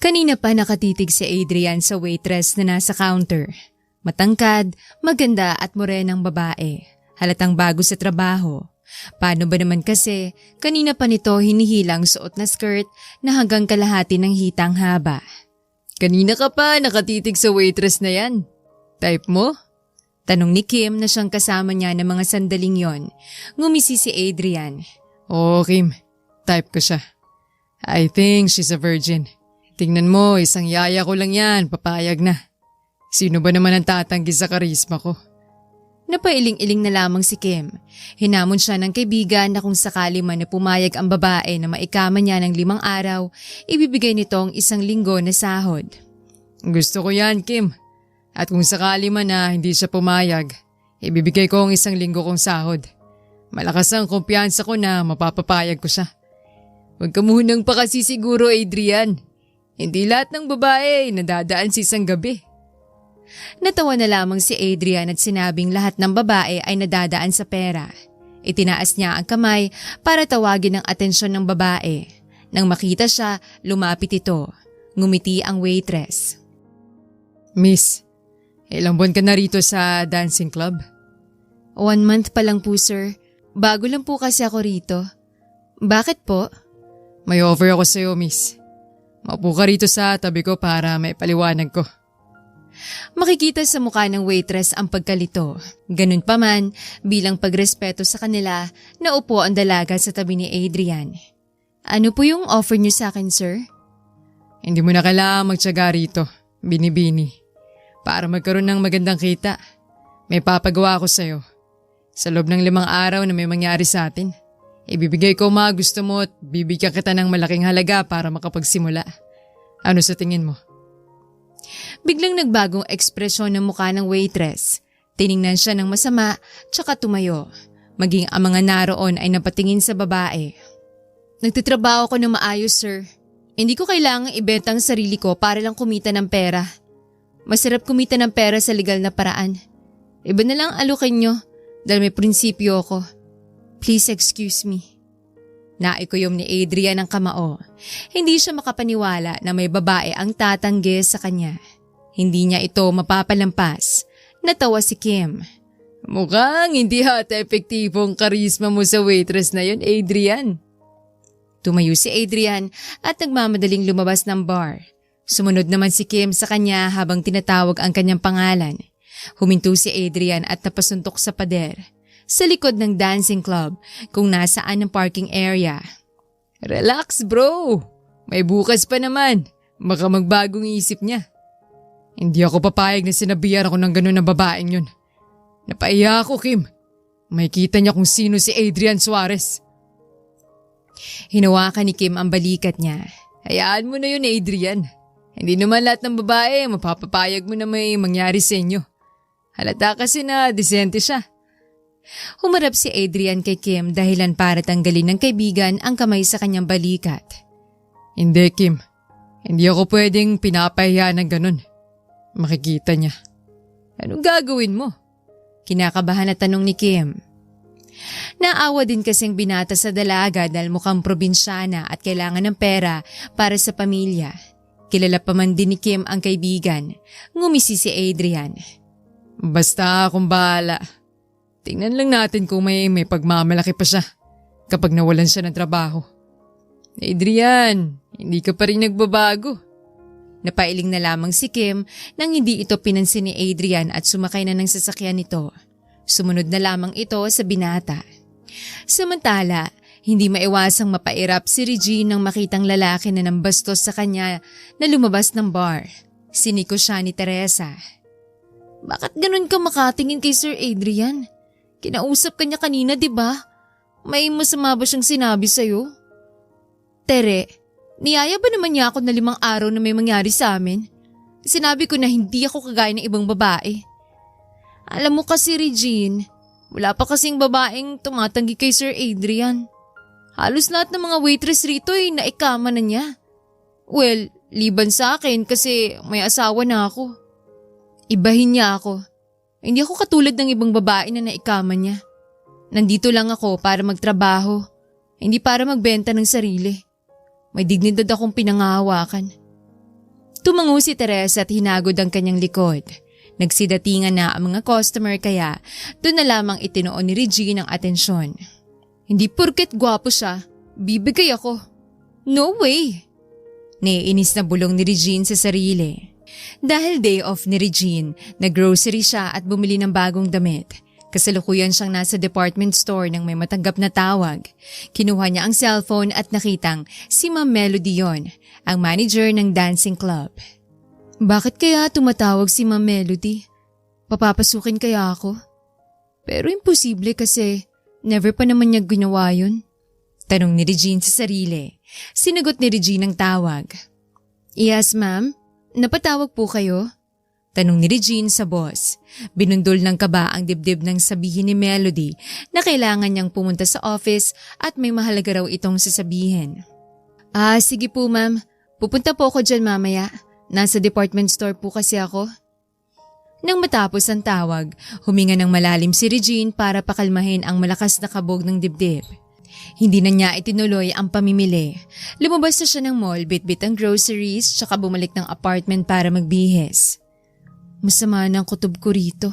Kanina pa nakatitig si Adrian sa waitress na nasa counter. Matangkad, maganda at morenang babae. Halatang bago sa trabaho. Paano ba naman kasi, kanina pa nito hinihilang suot na skirt na hanggang kalahati ng hitang haba. Kanina ka pa nakatitig sa waitress na yan. Type mo? Tanong ni Kim na siyang kasama niya ng mga sandaling yon. Ngumisi si Adrian. Oo Kim, type ko siya. I think she's a virgin. Tingnan mo, isang yaya ko lang yan, papayag na. Sino ba naman ang tatanggi sa karisma ko? Napailing-iling na lamang si Kim. Hinamon siya ng kaibigan na kung sakali man na pumayag ang babae na maikama niya ng 5 araw, ibibigay nitong 1 linggo na sahod. Gusto ko yan, Kim. At kung sakali man na hindi siya pumayag, ibibigay ko ang 1 linggo kong sahod. Malakas ang kumpiyansa ko na mapapapayag ko siya. Huwag ka munang pakasisiguro, Adrian. Hindi lahat ng babae nadadaan sa isang gabi. Natawa na lamang si Adrian at sinabing lahat ng babae ay nadadaan sa pera. Itinaas niya ang kamay para tawagin ang atensyon ng babae. Nang makita siya, lumapit ito. Ngumiti ang waitress. Miss, ilang buwan ka na rito sa dancing club? 1 month pa lang po, sir. Bago lang po kasi ako rito. Bakit po? May offer ako sa'yo, miss. Maupo ka rito sa tabi ko para may paliwanag ko. Makikita sa mukha ng waitress ang pagkalito. Ganun pa man, bilang pagrespeto sa kanila, naupo ang dalaga sa tabi ni Adrian. Ano po yung offer niyo sa akin, sir? Hindi mo na kailangang magtiyaga rito, binibini. Para magkaroon ng magandang kita, may papagawa ko sa'yo. Sa loob ng 5 araw na may mangyari sa atin, ibibigay ko mga gusto mo at bibigyan kita ng malaking halaga para makapagsimula. Ano sa tingin mo? Biglang nagbagong ekspresyon ng mukha ng waitress. Tiningnan siya ng masama tsaka tumayo. Maging ang mga naroon ay napatingin sa babae. Nagtitrabaho ko ng maayos, sir. Hindi ko kailangang ibenta ang sarili ko para lang kumita ng pera. Masarap kumita ng pera sa legal na paraan. Iba na lang alukin nyo dahil may prinsipyo ako. Please excuse me. Naikuyom ni Adrian ang kamao. Hindi siya makapaniwala na may babae ang tatanggi sa kanya. Hindi niya ito mapapalampas. Natawa si Kim. Mukhang hindi hata epektibong karisma mo sa waitress na yun, Adrian. Tumayo si Adrian at nagmamadaling lumabas ng bar. Sumunod naman si Kim sa kanya habang tinatawag ang kanyang pangalan. Huminto si Adrian at napasuntok sa pader. Sa likod ng dancing club kung nasaan ang parking area. Relax bro, may bukas pa naman, baka magbagong isip niya. Hindi ako papayag na sinabihan ako ng ganun na babaeng yun. Napaiya ako, Kim. May kita niya kung sino si Adrian Suarez. Hinawakan ni Kim ang balikat niya. Hayaan mo na yun, Adrian. Hindi naman lahat ng babae mapapapayag mo na may mangyari sa inyo. Halata kasi na disente siya. Humarap si Adrian kay Kim dahilan para tanggalin ng kaibigan ang kamay sa kanyang balikat. Hindi, Kim. Hindi ako pwedeng pinapahiya ng ganun. Makikita niya. Anong gagawin mo? Kinakabahan na tanong ni Kim. Naawa din kasing binata sa dalaga dahil mukhang probinsyana at kailangan ng pera para sa pamilya. Kilala pa man din ni Kim ang kaibigan. Ngumisi si Adrian. Basta akong bahala. Tingnan lang natin kung may pagmamalaki pa siya kapag nawalan siya ng trabaho. Adrian, hindi ka pa rin nagbabago. Napailing na lamang si Kim nang hindi ito pinansin ni Adrian at sumakay na ng sasakyan nito. Sumunod na lamang ito sa binata. Samantala, hindi maiwasang mapairap si Regine nang makitang lalaki na nambastos sa kanya na lumabas ng bar. Siniko siya ni Teresa. Bakit ganun ka makatingin kay Sir Adrian? Kinausap ka niya kanina, di ba? May masama ba siyang sinabi sa'yo? Tere, niyaya ba naman niya ako na 5 araw na may mangyari sa amin? Sinabi ko na hindi ako kagaya ng ibang babae. Alam mo kasi, Regine, wala pa kasing babaeng tumatanggi kay Sir Adrian. Halos lahat ng mga waitress rito ay naikama na niya. Well, liban sa akin kasi may asawa na ako. Ibahin niya ako. Hindi ako katulad ng ibang babae na naikama niya. Nandito lang ako para magtrabaho, hindi para magbenta ng sarili. May dignidad akong pinangahawakan. Tumango si Teresa at hinagod ang kanyang likod. Nagsidatingan na ang mga customer kaya doon na lamang itinuon ni Regine ang atensyon. Hindi porket gwapo siya, bibigay ako. No way! Naiinis na bulong ni Regine sa sarili. Dahil day off ni Regine, nag-grocery siya at bumili ng bagong damit. Kasalukuyan siyang nasa department store nang may matanggap na tawag. Kinuha niya ang cellphone at nakitang si Ma'am Melody yon, ang manager ng dancing club. Bakit kaya tumatawag si Ma'am Melody? Papapasukin kaya ako? Pero imposible kasi never pa naman niya ginawa yun. Tanong ni Regine sa sarili. Sinagot ni Regine ang tawag. Yes ma'am, napatawag po kayo? Tanong ni Regine sa boss. Binundol ng kaba ang dibdib ng sabihin ni Melody na kailangan niyang pumunta sa office at may mahalaga raw itong sasabihin. Sige po ma'am, pupunta po ako dyan mamaya. Nasa department store po kasi ako. Nang matapos ang tawag, huminga ng malalim si Regine para pakalmahin ang malakas na kabog ng dibdib. Hindi na niya itinuloy ang pamimili. Lumabas na siya ng mall, bitbit ang groceries, tsaka bumalik ng apartment para magbihis. Masama na ang kutob ko rito.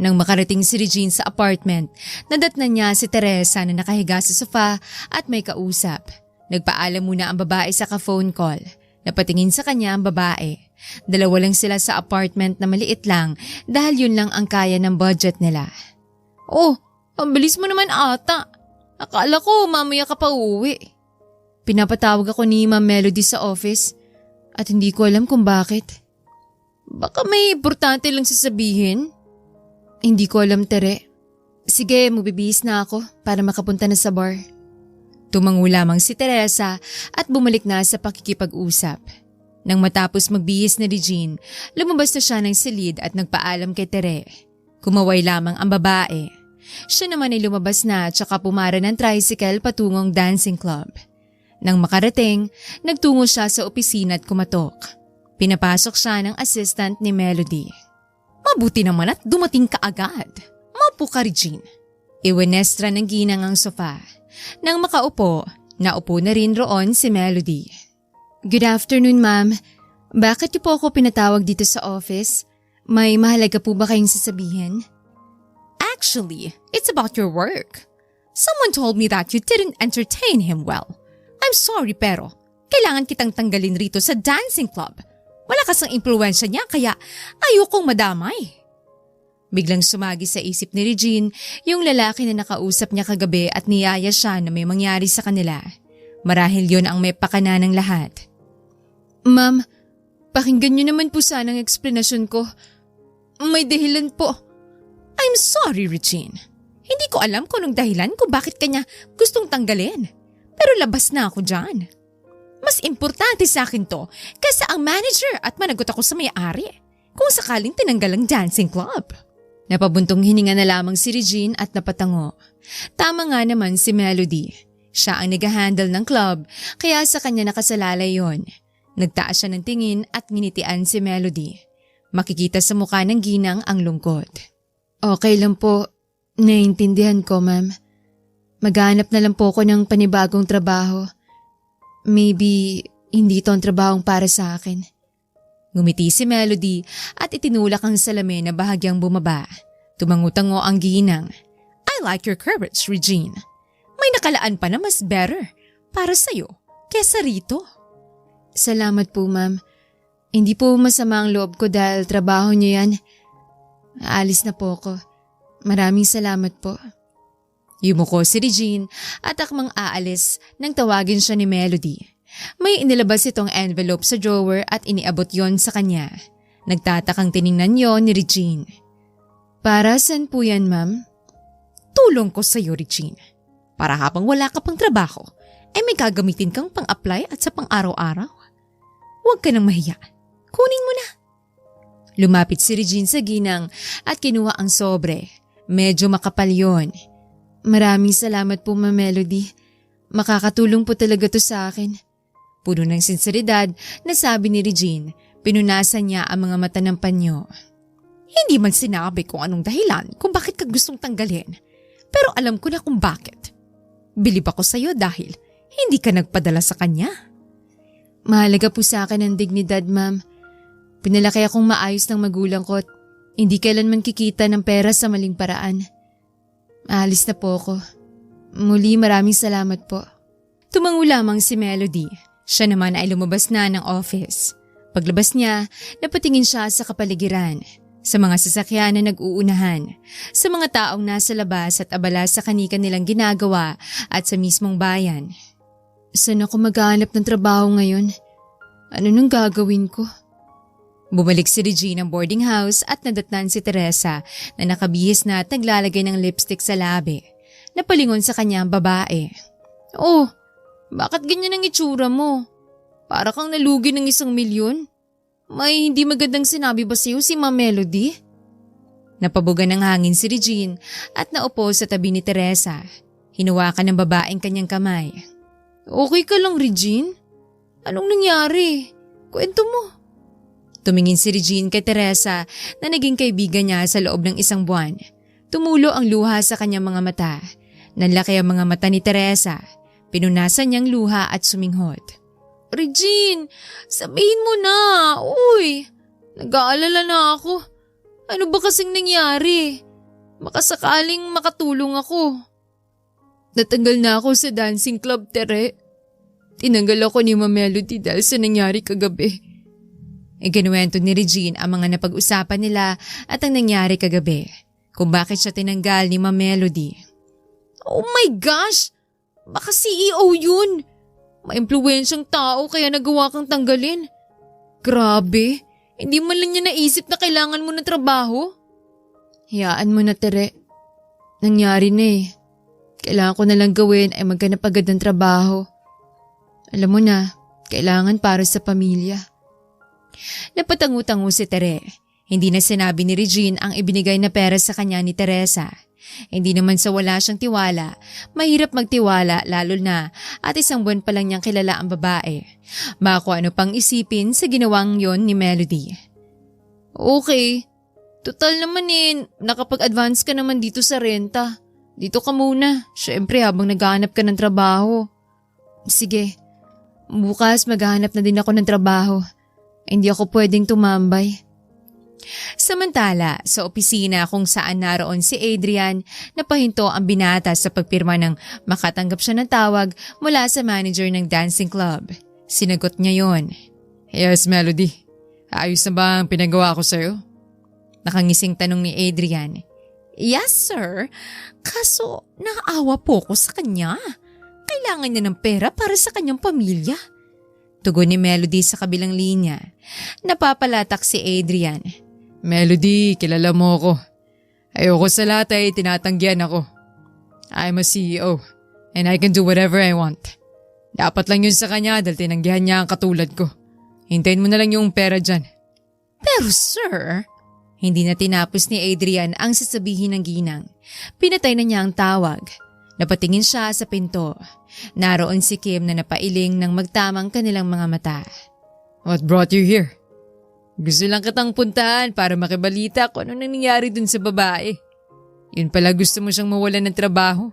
Nang makarating si Regine sa apartment, nadatnan niya si Teresa na nakahiga sa sofa at may kausap. Nagpaalam muna ang babae sa ka-phone call. Napatingin sa kanya ang babae. Dalawa lang sila sa apartment na maliit lang dahil yun lang ang kaya ng budget nila. Oh, ang bilis mo naman ata. Akala ko mamaya ka pa uuwi. Pinapatawag ako ni Ma'am Melody sa office at hindi ko alam kung bakit. Baka may importante lang sasabihin. Hindi ko alam, Tere. Sige, magbibihis na ako para makapunta na sa bar. Tumango lamang si Teresa at bumalik na sa pakikipag-usap. Nang matapos magbihis na Regine, lumabas na siya ng silid at nagpaalam kay Tere. Kumaway lamang ang babae. Siya naman ay lumabas na at saka pumara ng tricycle patungong dancing club. Nang makarating, nagtungo siya sa opisina at kumatok. Pinapasok siya ng assistant ni Melody. Mabuti naman at dumating ka agad. Maupo ka, Regine. Iwenestra ng ginang ang sofa. Nang makaupo, naupo na rin roon si Melody. Good afternoon, ma'am. Bakit niyo po ako pinatawag dito sa office? May mahalaga po ba kayong sasabihin? Actually, it's about your work. Someone told me that you didn't entertain him well. I'm sorry pero kailangan kitang tanggalin rito sa dancing club. Wala kasang impluwensya niya kaya ayokong madamay. Biglang sumagi sa isip ni Regine yung lalaki na nakausap niya kagabi at niyaya siya na may mangyari sa kanila. Marahil yon ang may pakana ng lahat. Ma'am, pakinggan niyo naman po sana ang eksplanasyon ko. May dahilan po. I'm sorry, Regine. Hindi ko alam kung anong dahilan kung bakit kanya gustong tanggalin. Pero labas na ako dyan. Mas importante sa akin to kaysa ang manager at managot ako sa may-ari kung sakaling tinanggal ang dancing club. Napabuntong hininga na lamang si Regine at napatango. Tama nga naman si Melody. Siya ang nag-handle ng club kaya sa kanya nakasalalay yon. Nagtaas siya ng tingin at nginitian si Melody. Makikita sa mukha ng ginang ang lungkot. Okay lang po. Naiintindihan ko, ma'am. Maghanap na lang po ako ng panibagong trabaho. Maybe hindi ito ang trabahong para sa akin. Ngumiti si Melody at itinulak ang salamin na bahagyang bumaba. Tumangutango ang ginang. I like your courage, Regine. May nakalaan pa na mas better para sa'yo kesa rito. Salamat po, ma'am. Hindi po masama ang loob ko dahil trabaho niyo yan. Aalis na po ako. Maraming salamat po. Yumuko si Regine at akmang aalis nang tawagin siya ni Melody. May inilabas itong envelope sa drawer at iniabot yon sa kanya. Nagtatakang tiningnan yon ni Regine. Para saan po yan, ma'am? Tulong ko sa'yo, Regine. Para habang wala ka pang trabaho, may gagamitin kang pang-apply at sa pang-araw-araw. Huwag ka nang mahiya. Kunin mo na. Lumapit si Regine sa ginang at kinuha ang sobre. Medyo makapal yon. Maraming salamat po, Ma'am Melody. Makakatulong po talaga to sa akin. Puno ng sinseridad na sabi ni Regine, pinunasan niya ang mga mata ng panyo. Hindi man sinabi kung anong dahilan kung bakit ka gustong tanggalin. Pero alam ko na kung bakit. Bilib ako sa'yo dahil hindi ka nagpadala sa kanya. Mahalaga po sa akin ang dignidad, ma'am. Pinalaki akong maayos ng magulang ko at hindi kailanman kikita ng pera sa maling paraan. Aalis na po ako. Muli maraming salamat po. Tumango lamang si Melody. Siya naman ay lumabas na ng office. Paglabas niya, napatingin siya sa kapaligiran, sa mga sasakyan na nag-uunahan, sa mga taong nasa labas at abala sa kanika nilang ginagawa at sa mismong bayan. Saan ako maghahanap ng trabaho ngayon? Ano nang gagawin ko? Bumalik si Regine ng boarding house at nadatnan si Teresa na nakabihis na at naglalagay ng lipstick sa labi. Napalingon sa kanya ang babae. Oh, bakit ganyan ang itsura mo? Para kang nalugi ng 1,000,000? May hindi magandang sinabi ba sa'yo si Ma'am Melody? Napabugan ng hangin si Regine at naupo sa tabi ni Teresa. Hinuwakan ng babaeng kanyang kamay. Okay ka lang, Regine? Anong nangyari? Kwento mo. Tumingin si Regine kay Teresa na naging kaibigan niya sa loob ng 1 buwan. Tumulo ang luha sa kanyang mga mata. Nanlaki ang mga mata ni Teresa. Pinunasan niyang luha at suminghot. Regine, sabihin mo na. Uy, nag-aalala na ako. Ano ba kasing nangyari? Makasakaling makatulong ako. Natanggal na ako sa dancing club, Tere. Tinanggal ako ni Ma'am Melody dahil sa nangyari kagabi. Ikinuwento ni Regine ang mga napag-usapan nila at ang nangyari kagabi. Kung bakit siya tinanggal ni Ma'am Melody. Oh my gosh! Baka CEO yun! Maimpluwensyang tao kaya nagawa kang tanggalin. Grabe! Hindi man lang niya naisip na kailangan mo ng trabaho. Hayaan mo na, Tere. Nangyari na eh. Kailangan ko na lang gawin ay maghanap agad ng trabaho. Alam mo na, kailangan para sa pamilya. Napatangu-tango si Tere. Hindi na sinabi ni Regine ang ibinigay na pera sa kanya ni Teresa. Hindi naman sa wala siyang tiwala, mahirap magtiwala lalo na at 1 buwan pa lang niyang kilala ang babae. Baka ano pang isipin sa ginawang yon ni Melody. Okay, total naman nakapag-advance ka naman dito sa renta. Dito ka muna, syempre habang naghahanap ka ng trabaho. Sige, bukas maghahanap na din ako ng trabaho. Hindi ako pwedeng tumambay. Samantala, sa opisina kung saan naroon si Adrian, napahinto ang binata sa pagpirma ng makatanggap siya ng tawag mula sa manager ng dancing club. Sinagot niya yon. Yes, Melody. Ayos na ba ang pinagawa ko sa'yo? Nakangising tanong ni Adrian. Yes, sir. Kaso, naawa po ko sa kanya. Kailangan niya ng pera para sa kanyang pamilya. Tugon ni Melody sa kabilang linya. Napapalatak si Adrian. Melody, kilala mo ako. Ayoko sa lahat ay tinatanggihan ako. I'm a CEO and I can do whatever I want. Dapat lang yun sa kanya dahil tinanggihan niya ang katulad ko. Hintayin mo na lang yung pera dyan. Pero sir, hindi na tinapos ni Adrian ang sasabihin ng ginang. Pinatay na niya ang tawag. Napatingin siya sa pinto. Naroon si Kim na napailing ng magtamang kanilang mga mata. What brought you here? Gusto lang kitang puntahan para makibalita kung ano nangyari dun sa babae. Yun pala gusto mo siyang mawalan ng trabaho.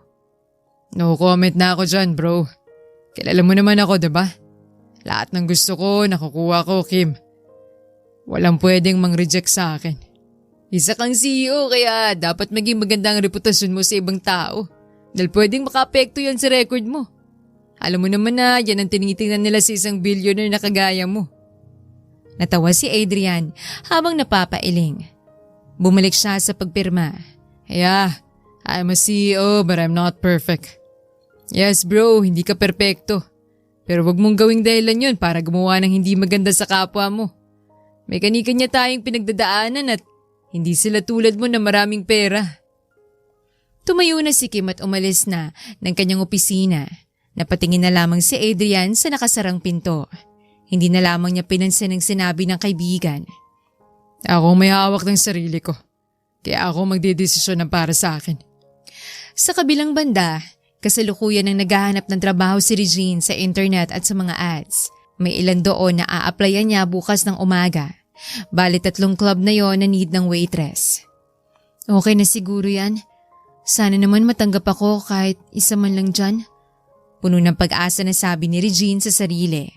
No comment na ako dyan, bro. Kilala mo naman ako, diba? Lahat ng gusto ko, nakukuha ko, Kim. Walang pwedeng mang-reject sa akin. Isa kang CEO kaya dapat maging maganda ang reputasyon mo sa ibang tao. Dahil pwedeng makaapekto yan sa record mo. Alam mo naman na yan ang tinitingnan nila sa isang billionaire na kagaya mo. Natawa si Adrian habang napapailing. Bumalik siya sa pagpirma. Yeah, I'm a CEO but I'm not perfect. Yes bro, hindi ka perpekto. Pero wag mong gawing dahilan yun para gumawa ng hindi maganda sa kapwa mo. May kanya tayong pinagdadaanan at hindi sila tulad mo na maraming pera. Tumayo na si Kim at umalis na ng kanyang opisina. Napatingin na lamang si Adrian sa nakasarang pinto. Hindi na lamang niya pinansin ang sinabi ng kaibigan. Ako may hawak ng sarili ko. Kaya ako magdedesisyon ng para sa akin. Sa kabilang banda, kasalukuyan ang naghahanap ng trabaho si Regine sa internet at sa mga ads. May ilan doon na a-applyan niya bukas ng umaga. Bali 3 club na yon na need ng waitress. Okay na siguro yan. Sana naman matanggap ako kahit isa man lang dyan. Puno ng pag-asa na sabi ni Regine sa sarili.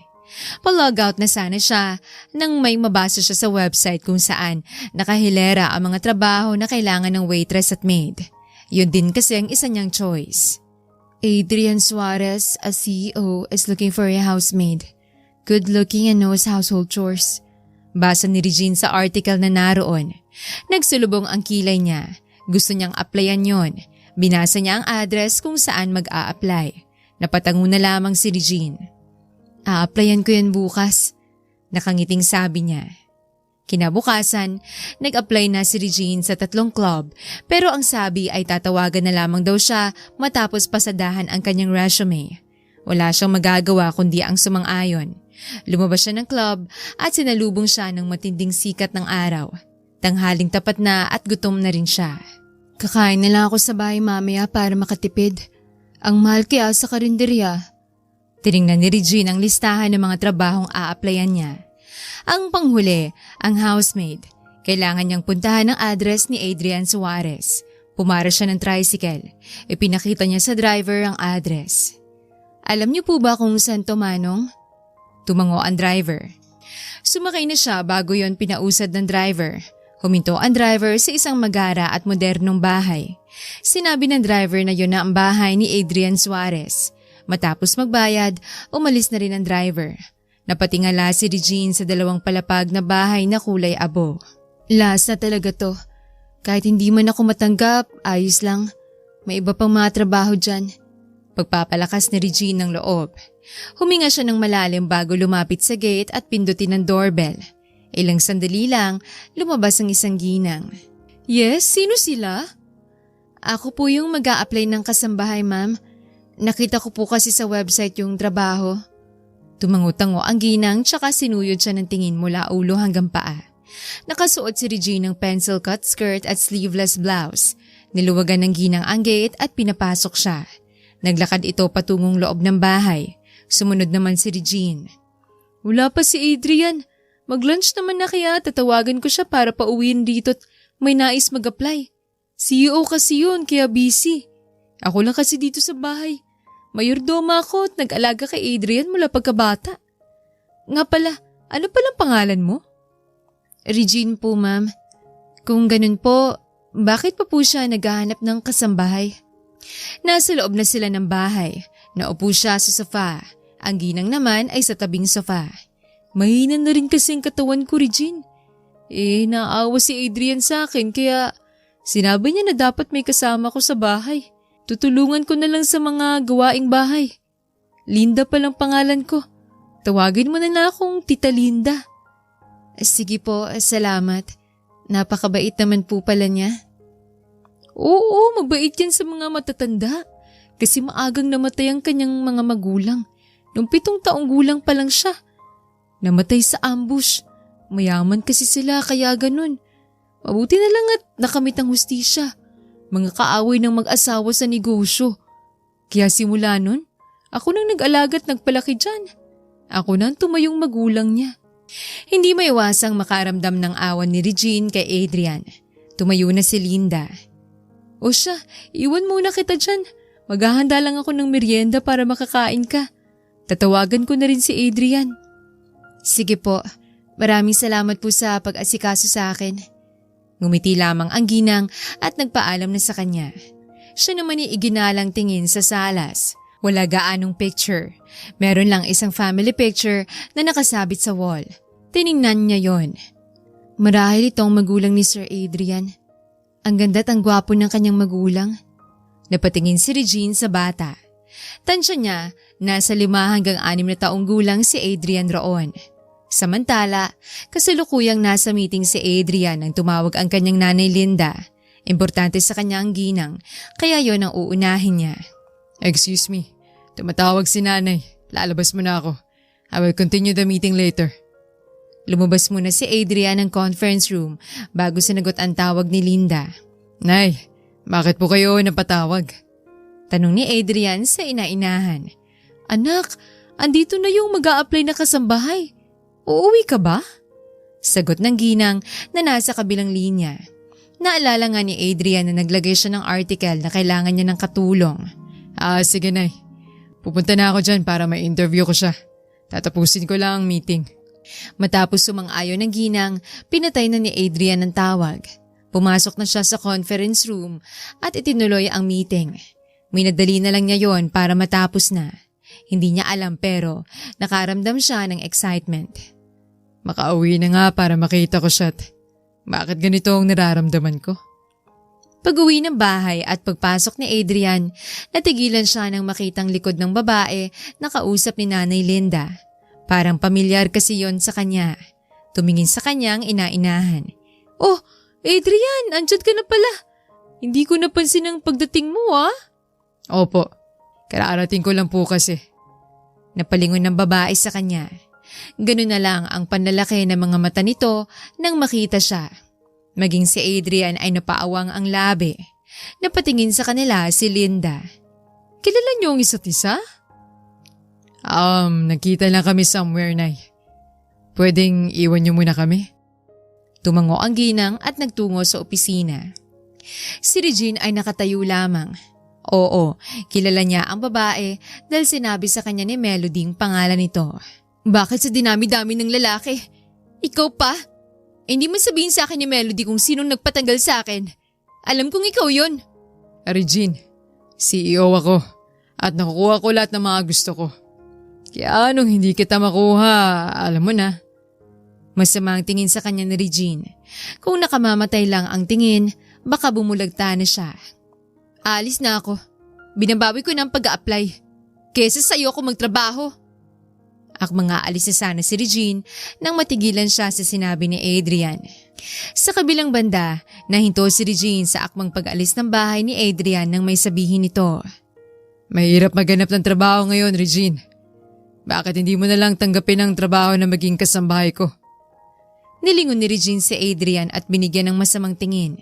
Pa-log out na sana siya nang may mabasa siya sa website kung saan nakahilera ang mga trabaho na kailangan ng waitress at maid. Yun din kasi ang isa niyang choice. Adrian Suarez, a CEO, is looking for a housemaid. Good looking and knows household chores. Basa ni Regine sa article na naroon. Nagsulubong ang kilay niya. Gusto niyang applyan yon. Binasa niya ang address kung saan mag-a-apply. Napatango na lamang si Regine. A-applyan ko yan bukas. Nakangiting sabi niya. Kinabukasan, nag-apply na si Regine sa 3 club pero ang sabi ay tatawagan na lamang daw siya matapos pasadahan ang kanyang resume. Wala siyang magagawa kundi ang sumang-ayon. Lumabas siya ng club at sinalubong siya ng matinding sikat ng araw. Tanghaling tapat na at gutom na rin siya. Kakain na lang ako sa bahay mamaya para makatipid. Ang mahal kaya sa karinderya. Tiningnan ni Regine ang listahan ng mga trabahong a-applyan niya. Ang panghuli, ang housemaid. Kailangan niyang puntahan ang address ni Adrian Suarez. Pumara siya ng tricycle. Ipinakita niya sa driver ang address. Alam niyo po ba kung saan to, Manong? Tumango ang driver. Sumakay na siya bago yon pinausad ng driver. Huminto ang driver sa isang magara at modernong bahay. Sinabi ng driver na yon na ang bahay ni Adrian Suarez. Matapos magbayad, umalis na rin ang driver. Napatingala si Regine sa 2 palapag na bahay na kulay abo. Last na talaga to. Kahit hindi man ako matanggap, ayos lang. May iba pang mga trabaho dyan. Pagpapalakas ni Regine ng loob. Huminga siya ng malalim bago lumapit sa gate at pindutin ang doorbell. Ilang sandali lang, lumabas ang isang ginang. Yes, sino sila? Ako po yung mag-a-apply ng kasambahay, ma'am. Nakita ko po kasi sa website yung trabaho. Tumango-tango ang ginang tsaka sinuyod siya ng tingin mula ulo hanggang paa. Nakasuot si Regine ng pencil cut skirt at sleeveless blouse. Niluwagan ng ginang ang gate at pinapasok siya. Naglakad ito patungong loob ng bahay. Sumunod naman si Regine. Wala pa si Adrian. Mag-lunch naman na kaya tatawagan ko siya para pauwiin dito at may nais mag-apply. CEO kasi yun kaya busy. Ako lang kasi dito sa bahay. Mayordoma ako at nag-alaga kay Adrian mula pagkabata. Nga pala, ano palang pangalan mo? Regine po, ma'am. Kung ganun po, bakit pa po siya naghahanap ng kasambahay? Nasa loob na sila ng bahay. Naupo siya sa sofa. Ang ginang naman ay sa tabing sofa. Mahina na rin kasi ang katawan ko, Regine. Naawa si Adrian sa akin kaya sinabi niya na dapat may kasama ko sa bahay. Tutulungan ko na lang sa mga gawaing bahay. Linda palang pangalan ko. Tawagin mo na lang akong Tita Linda. Sige po, salamat. Napakabait naman po pala niya. Oo, mabait yan sa mga matatanda. Kasi maagang namatay ang kanyang mga magulang. Nung 7 taong gulang pa lang siya. Namatay sa ambush. Mayaman kasi sila kaya ganun. Mabuti na lang at nakamit ang hustisya. Mga kaaway ng mag-asawa sa negosyo. Kaya simula nun, ako nang nag-alaga at nagpalaki dyan. Ako nang tumayong magulang niya. Hindi maiwasang makaramdam ng awan ni Regine kay Adrian. Tumayo na si Linda. O siya, iwan muna kita dyan. Maghahanda lang ako ng merienda para makakain ka. Tatawagan ko na rin si Adrian. Sige po, maraming salamat po sa pag-asikaso sa akin. Ngumiti lamang ang ginang at nagpaalam na sa kanya. Siya naman ay iginalang tingin sa salas. Wala gaanong picture. Meron lang isang family picture na nakasabit sa wall. Tiningnan niya yon. Marahil itong magulang ni Sir Adrian. Ang ganda at ang gwapo ng kanyang magulang. Napatingin si Regine sa bata. Tansya niya, nasa 5 hanggang 6 na taong gulang si Adrian roon. Samantala, kasalukuyang nasa meeting si Adrian nang tumawag ang kanyang nanay Linda. Importante sa kanya ang ginang, kaya yon ang uunahin niya. Excuse me, tumatawag si nanay. Lalabas muna ako. I will continue the meeting later. Lumabas muna si Adrian ng conference room bago sinagot ang tawag ni Linda. Nay, bakit po kayo napatawag? Tanong ni Adrian sa ina-inahan. Anak, andito na yung mag-a-apply na kasambahay. Uuwi ka ba? Sagot ng ginang na nasa kabilang linya. Naalala nga ni Adrian na naglagay siya ng article na kailangan niya ng katulong. Sige nay. Pupunta na ako dyan para may interview ko siya. Tatapusin ko lang ang meeting. Matapos sumang-ayon ng ginang, pinatay na ni Adrian ang tawag. Pumasok na siya sa conference room at itinuloy ang meeting. Minadali na lang niya yon para matapos na. Hindi niya alam pero nakaramdam siya ng excitement. Makauwi na nga para makita ko siya. Bakit ganito ang nararamdaman ko? Pag-uwi ng bahay at pagpasok ni Adrian, natigilan siya nang makitang likod ng babae na kausap ni Nanay Linda. Parang pamilyar kasi yon sa kanya. Tumingin sa kanyang ina-inahan. "Oh, Adrian, andyan ka na pala. Hindi ko napansin ang pagdating mo Opo, kararating ko lang po kasi. Napalingon ng babae sa kanya. Ganun na lang ang panlalaki ng mga mata nito nang makita siya. Maging si Adrian ay napaawang ang labi. Napatingin sa kanila si Linda. Kilala niyo ang isa't isa? Nagkita lang kami somewhere, Nay. Pwedeng iwan niyo muna kami? Tumango ang ginang at nagtungo sa opisina. Si Regine ay nakatayo lamang. Oo, kilala niya ang babae dahil sinabi sa kanya ni Melody ang pangalan nito. "Bakit sa dinami-dami ng lalaki? Ikaw pa? Hindi mo sabihin sa akin ni Melody kung sinong nagpatanggal sa akin. Alam kong ikaw yon." Regine, CEO ako at nakukuha ko lahat ng mga gusto ko. Kaya anong hindi kita makuha, alam mo na. Masamang tingin sa kanya ni Regine. Kung nakamamatay lang ang tingin, baka bumulagta na siya. "Alis na ako. Binabawi ko na ang pag-a-apply. Kesa sa'yo ako magtrabaho." Mga alis na sana si Regine nang matigilan siya sa sinabi ni Adrian. Sa kabilang banda, nahinto si Regine sa akmang pag-alis ng bahay ni Adrian nang may sabihin nito. "Mahirap maghanap ng trabaho ngayon, Regine. Bakit hindi mo na lang tanggapin ang trabaho na maging kasambahay ko?" Nilingon ni Regine si Adrian at binigyan ng masamang tingin.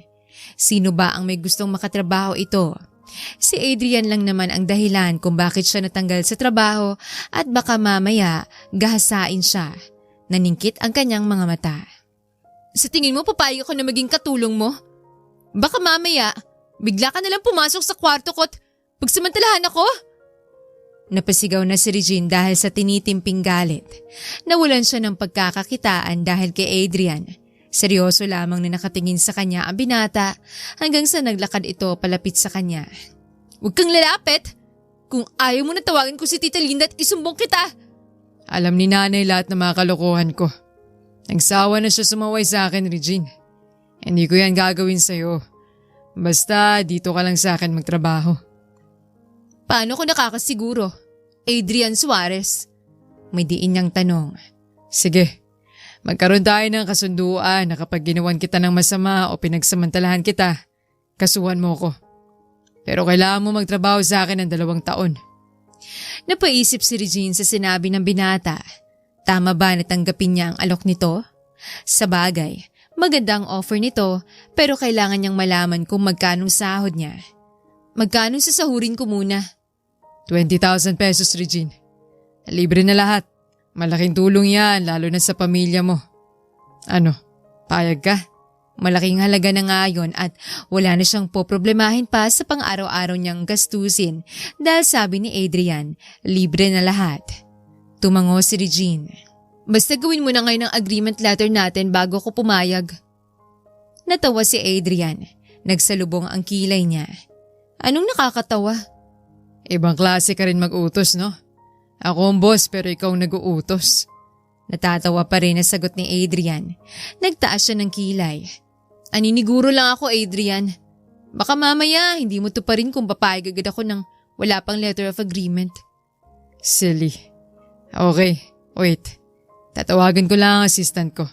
Sino ba ang may gustong makatrabaho ito? Si Adrian lang naman ang dahilan kung bakit siya natanggal sa trabaho at baka mamaya gahasain siya. Naningkit ang kanyang mga mata. "Sa tingin mo papayag ako na maging katulong mo? Baka mamaya bigla ka nalang pumasok sa kwarto ko at pagsamantalahan ako?" Napasigaw na si Regine dahil sa tinitimping galit. Nawalan siya ng pagkakakitaan dahil kay Adrian. Seryoso lamang na nakatingin sa kanya ang binata hanggang sa naglakad ito palapit sa kanya. "Huwag kang lalapit! Kung ayaw mo na tawagin ko si Tita Linda at isumbong kita!" Alam ni Nanay lahat ng mga kalokohan ko. Nagsawa na siya sumaway sa akin, Regine. Hindi ko yan gagawin sa'yo. Basta dito ka lang sa akin magtrabaho. "Paano ko nakakasiguro? Adrian Suarez?" May diin niyang tanong. "Sige. Magkaroon tayo ng kasunduan na kapag ginawan kita ng masama o pinagsamantalahan kita, kasuhan mo ko. Pero kailangan mo magtrabaho sa akin ng 2 taon. Napaisip si Regine sa sinabi ng binata. Tama ba na tanggapin niya ang alok nito? Sa bagay, maganda ang offer nito pero kailangan niyang malaman kung magkanong sahod niya. "Magkano sasahurin ko muna?" 20,000 pesos, Regine. Libre na lahat. Malaking tulong yan lalo na sa pamilya mo. Ano, payag ka? Malaking halaga na nga yun at wala na siyang poproblemahin pa sa pang-araw-araw niyang gastusin dahil sabi ni Adrian, libre na lahat. Tumango si Regine. "Basta gawin mo na ngayon ang agreement letter natin bago ko pumayag." Natawa si Adrian. Nagsalubong ang kilay niya. "Anong nakakatawa?" Ibang klase ka rin mag-utos, no? Ako ang boss pero ikaw nag-uutos. Natatawa pa rin ang sagot ni Adrian. Nagtaas siya ng kilay. "Aniniguro lang ako, Adrian. Baka mamaya hindi mo tuparin kung papayag agad ako ng wala pang letter of agreement." Silly. Okay, wait. Tatawagan ko lang ang assistant ko.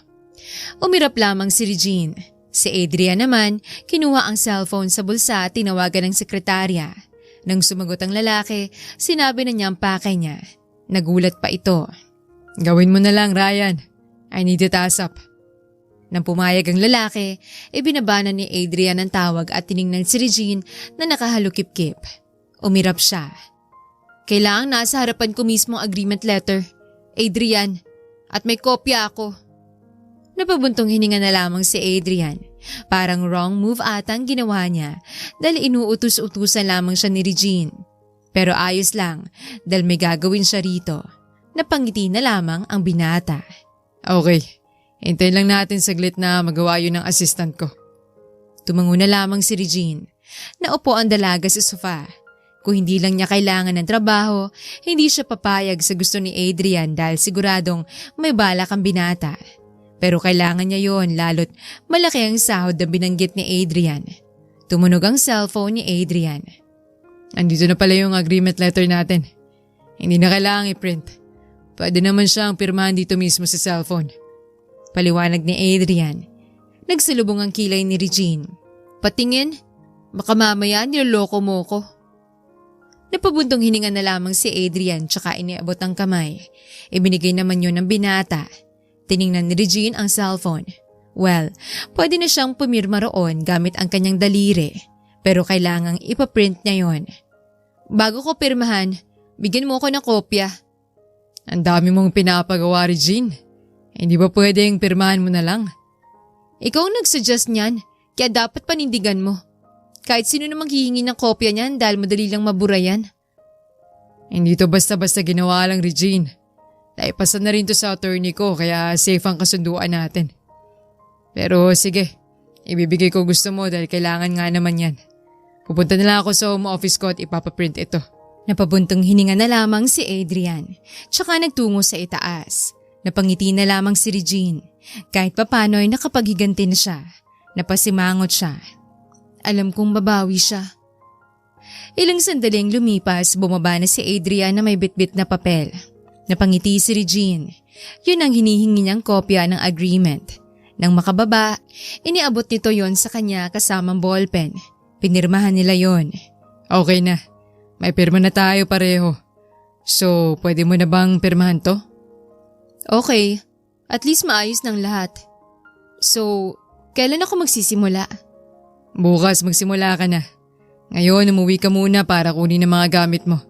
Umirap lamang si Regine. Si Adrian naman, kinuha ang cellphone sa bulsa at tinawagan ng sekretarya. Nang sumagot ang lalaki, sinabi na niya ang pakay niya. Nagulat pa ito. "Gawin mo na lang, Ryan. I need it ASAP." Nang pumayag ang lalaki, ibinabana ni Adrian ang tawag at tiningnan si Regine na nakahalukip-kip. Umirap siya. "Kailangang nasa harapan ko mismo ang agreement letter, Adrian, at may kopya ako." Napabuntong hininga na lamang si Adrian. Parang wrong move ata ang ginawa niya dahil inuutos-utusan lamang siya ni Regine. Pero ayos lang dahil may gagawin siya rito. Napangiti na lamang ang binata. Okay, hintayin lang natin saglit na magawa yun ng assistant ko. Tumango na lamang si Regine. Naupo ang dalaga sa sofa. Kung hindi lang niya kailangan ng trabaho, hindi siya papayag sa gusto ni Adrian dahil siguradong may balak ang binata. Pero kailangan niya yon lalo't malaki ang sahod na binanggit ni Adrian. Tumunog ang cellphone ni Adrian. Andito na pala yung agreement letter natin. Hindi na kailangang i-print. Pwede naman siyang pirmahan dito mismo sa cellphone. Paliwanag ni Adrian. Nagsalubong ang kilay ni Regine. Patingin, baka mamaya niloloko mo ko. Napabuntong hininga na lamang si Adrian tsaka iniabot ang kamay. Ibinigay naman yun ng binata. Tiningnan ni Regine ang cellphone. Well, pwede na siyang pumirma roon gamit ang kanyang daliri. Pero kailangang ipaprint niya yon. Bago ko pirmahan, bigyan mo ko ng kopya. Ang dami mong pinapagawa, Regine. Hindi ba pwedeng pirmahan mo na lang? Ikaw ang nagsuggest niyan, kaya dapat panindigan mo. Kahit sino namang hihingi ng kopya niyan dahil madali lang mabura yan. Hindi to basta-basta ginawa lang, Regine. Naipasa na rin to sa attorney ko kaya safe ang kasunduan natin. Pero sige, ibibigay ko gusto mo dahil kailangan nga naman yan. Pupunta na lang ako sa home office ko at ipapaprint ito. Napabuntong hininga na lamang si Adrian, tsaka nagtungo sa itaas. Napangiti na lamang si Regine. Kahit papano'y nakapaghiganti na siya. Napasimangot siya. Alam kong babawi siya. Ilang sandaling lumipas, bumaba na si Adrian na may bitbit na papel. Napangiti si Regine. Yun ang hinihingi niyang kopya ng agreement. Nang makababa, iniabot nito yon sa kanya kasamang ballpen. Pinirmahan nila yon. Okay na. May pirma na tayo pareho. So, pwede mo na bang pirmahan to? Okay. At least maayos ng lahat. So, kailan ako magsisimula? Bukas magsimula ka na. Ngayon, umuwi ka muna para kunin ang mga gamit mo.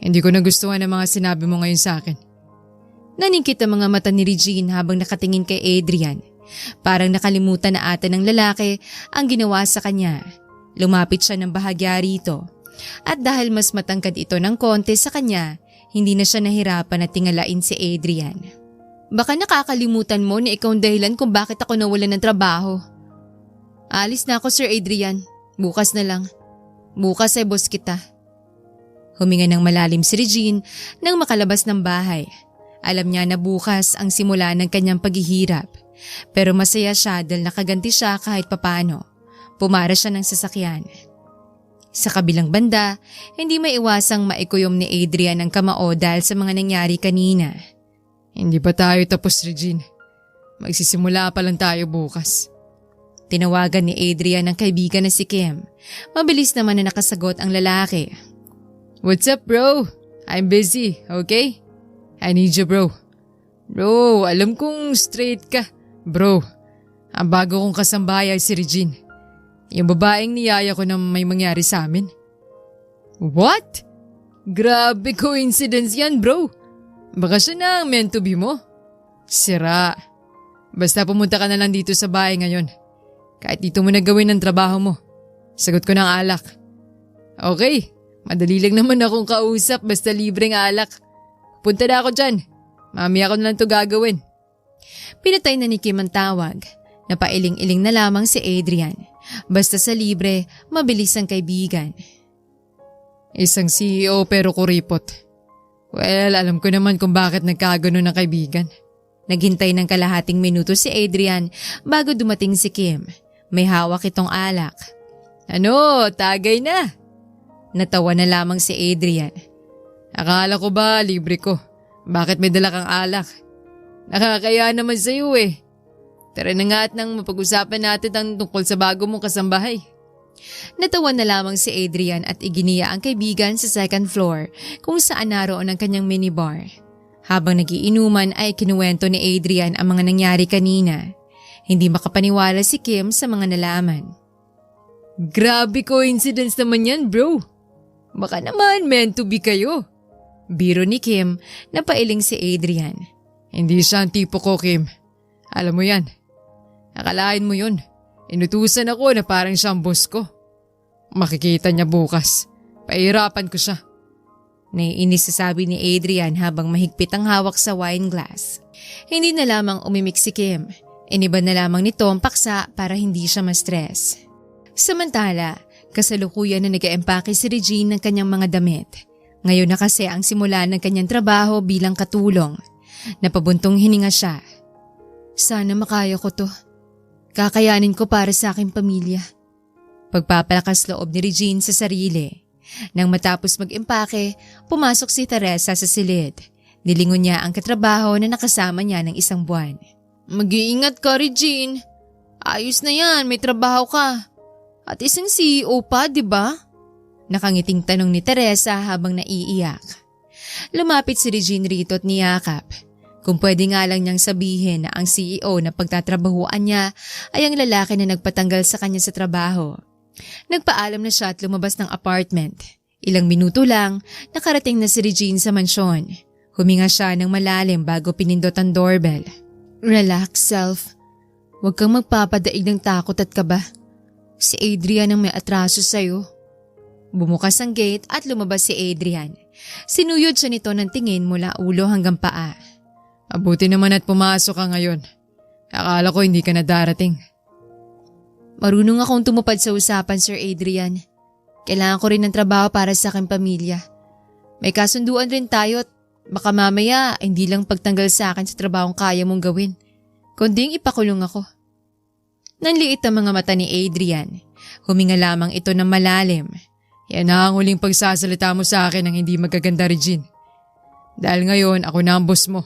Hindi ko nagustuhan ang mga sinabi mo ngayon sa akin. Naningkit ang mga mata ni Regine habang nakatingin kay Adrian. Parang nakalimutan na ata ng lalaki ang ginawa sa kanya. Lumapit siya ng bahagya rito. At dahil mas matangkad ito ng konti sa kanya, hindi na siya nahirapan na tingalain si Adrian. Baka nakakalimutan mo na ikaw ang dahilan kung bakit ako nawalan ng trabaho. Alis na ako, Sir Adrian. Bukas na lang. Bukas ay boss kita. Huminga ng malalim si Regine nang makalabas ng bahay. Alam niya na bukas ang simula ng kanyang paghihirap. Pero masaya siya dahil nakaganti siya kahit papano. Pumara siya ng sasakyan. Sa kabilang banda, hindi maiwasang maikuyom ni Adrian ang kamao dahil sa mga nangyari kanina. Hindi pa tayo tapos, Regine. Magsisimula pa lang tayo bukas. Tinawagan ni Adrian ang kaibigan na si Kim. Mabilis naman na nakasagot ang lalaki. What's up, bro? I'm busy, okay? I need you, bro. Bro, alam kong straight ka. Bro, ang bago kong kasambay ay si Regine. Yung babaeng niyaya ko na may mangyari sa amin. What? Grabe coincidence yan, bro. Baka siya na ang meant to be mo. Sira. Basta pumunta ka na lang dito sa bahay ngayon. Kahit dito mo na gawin ang trabaho mo. Sagot ko ng alak. Okay, madali lang naman akong kausap basta libreng alak. Punta na ako dyan. Mamaya ko na lang to gagawin. Pinatay na ni Kim ang tawag. Napailing-iling na lamang si Adrian. Basta sa libre, mabilis ang kaibigan. Isang CEO pero kuripot. Well, alam ko naman kung bakit nagkagano ng kaibigan. Naghintay ng kalahating minuto si Adrian bago dumating si Kim. May hawak itong alak. Ano, tagay na. Natawa na lamang si Adrian. Akala ko ba libre ko? Bakit may dala kang alak? Nakakaya naman sa'yo eh. Tara na nga at nang mapag-usapan natin ang tungkol sa bago mong kasambahay. Natawa na lamang si Adrian at iginiya ang kaibigan sa second floor kung saan naroon ang kanyang minibar. Habang nagiinuman ay kinuwento ni Adrian ang mga nangyari kanina. Hindi makapaniwala si Kim sa mga nalaman. Grabe coincidence naman yan, bro. Baka naman meant to be kayo. Biro ni Kim na pailing si Adrian. Hindi siya ang tipo ko, Kim. Alam mo yan. Akalain mo yun. Inutusan ako na parang siyang boss ko. Makikita niya bukas. Pahirapan ko siya. Naiinis sa sabi ni Adrian habang mahigpit ang hawak sa wine glass. Hindi na lamang umimik si Kim. Iniba na lamang nito ang paksa para hindi siya ma-stress. Samantala, kasalukuyan na nag-eempake si Regine ng kanyang mga damit. Ngayon na kasi ang simula ng kanyang trabaho bilang katulong. Napabuntong hininga siya. Sana makaya ko to. Kakayanin ko para sa aking pamilya. Pagpapalakas loob ni Regine sa sarili. Nang matapos mag-impake, pumasok si Teresa sa silid. Nilingon niya ang katrabaho na nakasama niya ng isang buwan. Mag-iingat ka, Regine. Ayos na yan, may trabaho ka. At isang CEO pa, di ba? Nakangiting tanong ni Teresa habang naiiyak. Lumapit si Regine rito at niyakap. Kung pwede nga lang niyang sabihin na ang CEO na pagtatrabahuan niya ay ang lalaki na nagpatanggal sa kanya sa trabaho. Nagpaalam na siya at lumabas ng apartment. Ilang minuto lang, nakarating na si Regine sa mansyon. Huminga siya ng malalim bago pinindot ang doorbell. Relax, self. Huwag kang magpapadaig ng takot at kaba. Si Adrian ang may atraso sa'yo. Bumukas ang gate at lumabas si Adrian. Sinuyod siya nito ng tingin mula ulo hanggang paa. Mabuti naman at pumasok ka ngayon. Akala ko hindi ka na darating. Marunong akong tumupad sa usapan, Sir Adrian. Kailangan ko rin ng trabaho para sa aking pamilya. May kasunduan rin tayo at baka mamaya hindi lang pagtanggal sa akin sa trabahong kaya mong gawin, kundi ipakulong ako. Nanliit ang mga mata ni Adrian. Huminga lamang ito ng malalim. Yan na ang huling pagsasalita mo sa akin ng hindi magaganda, Regine. Dahil ngayon ako na ang boss mo.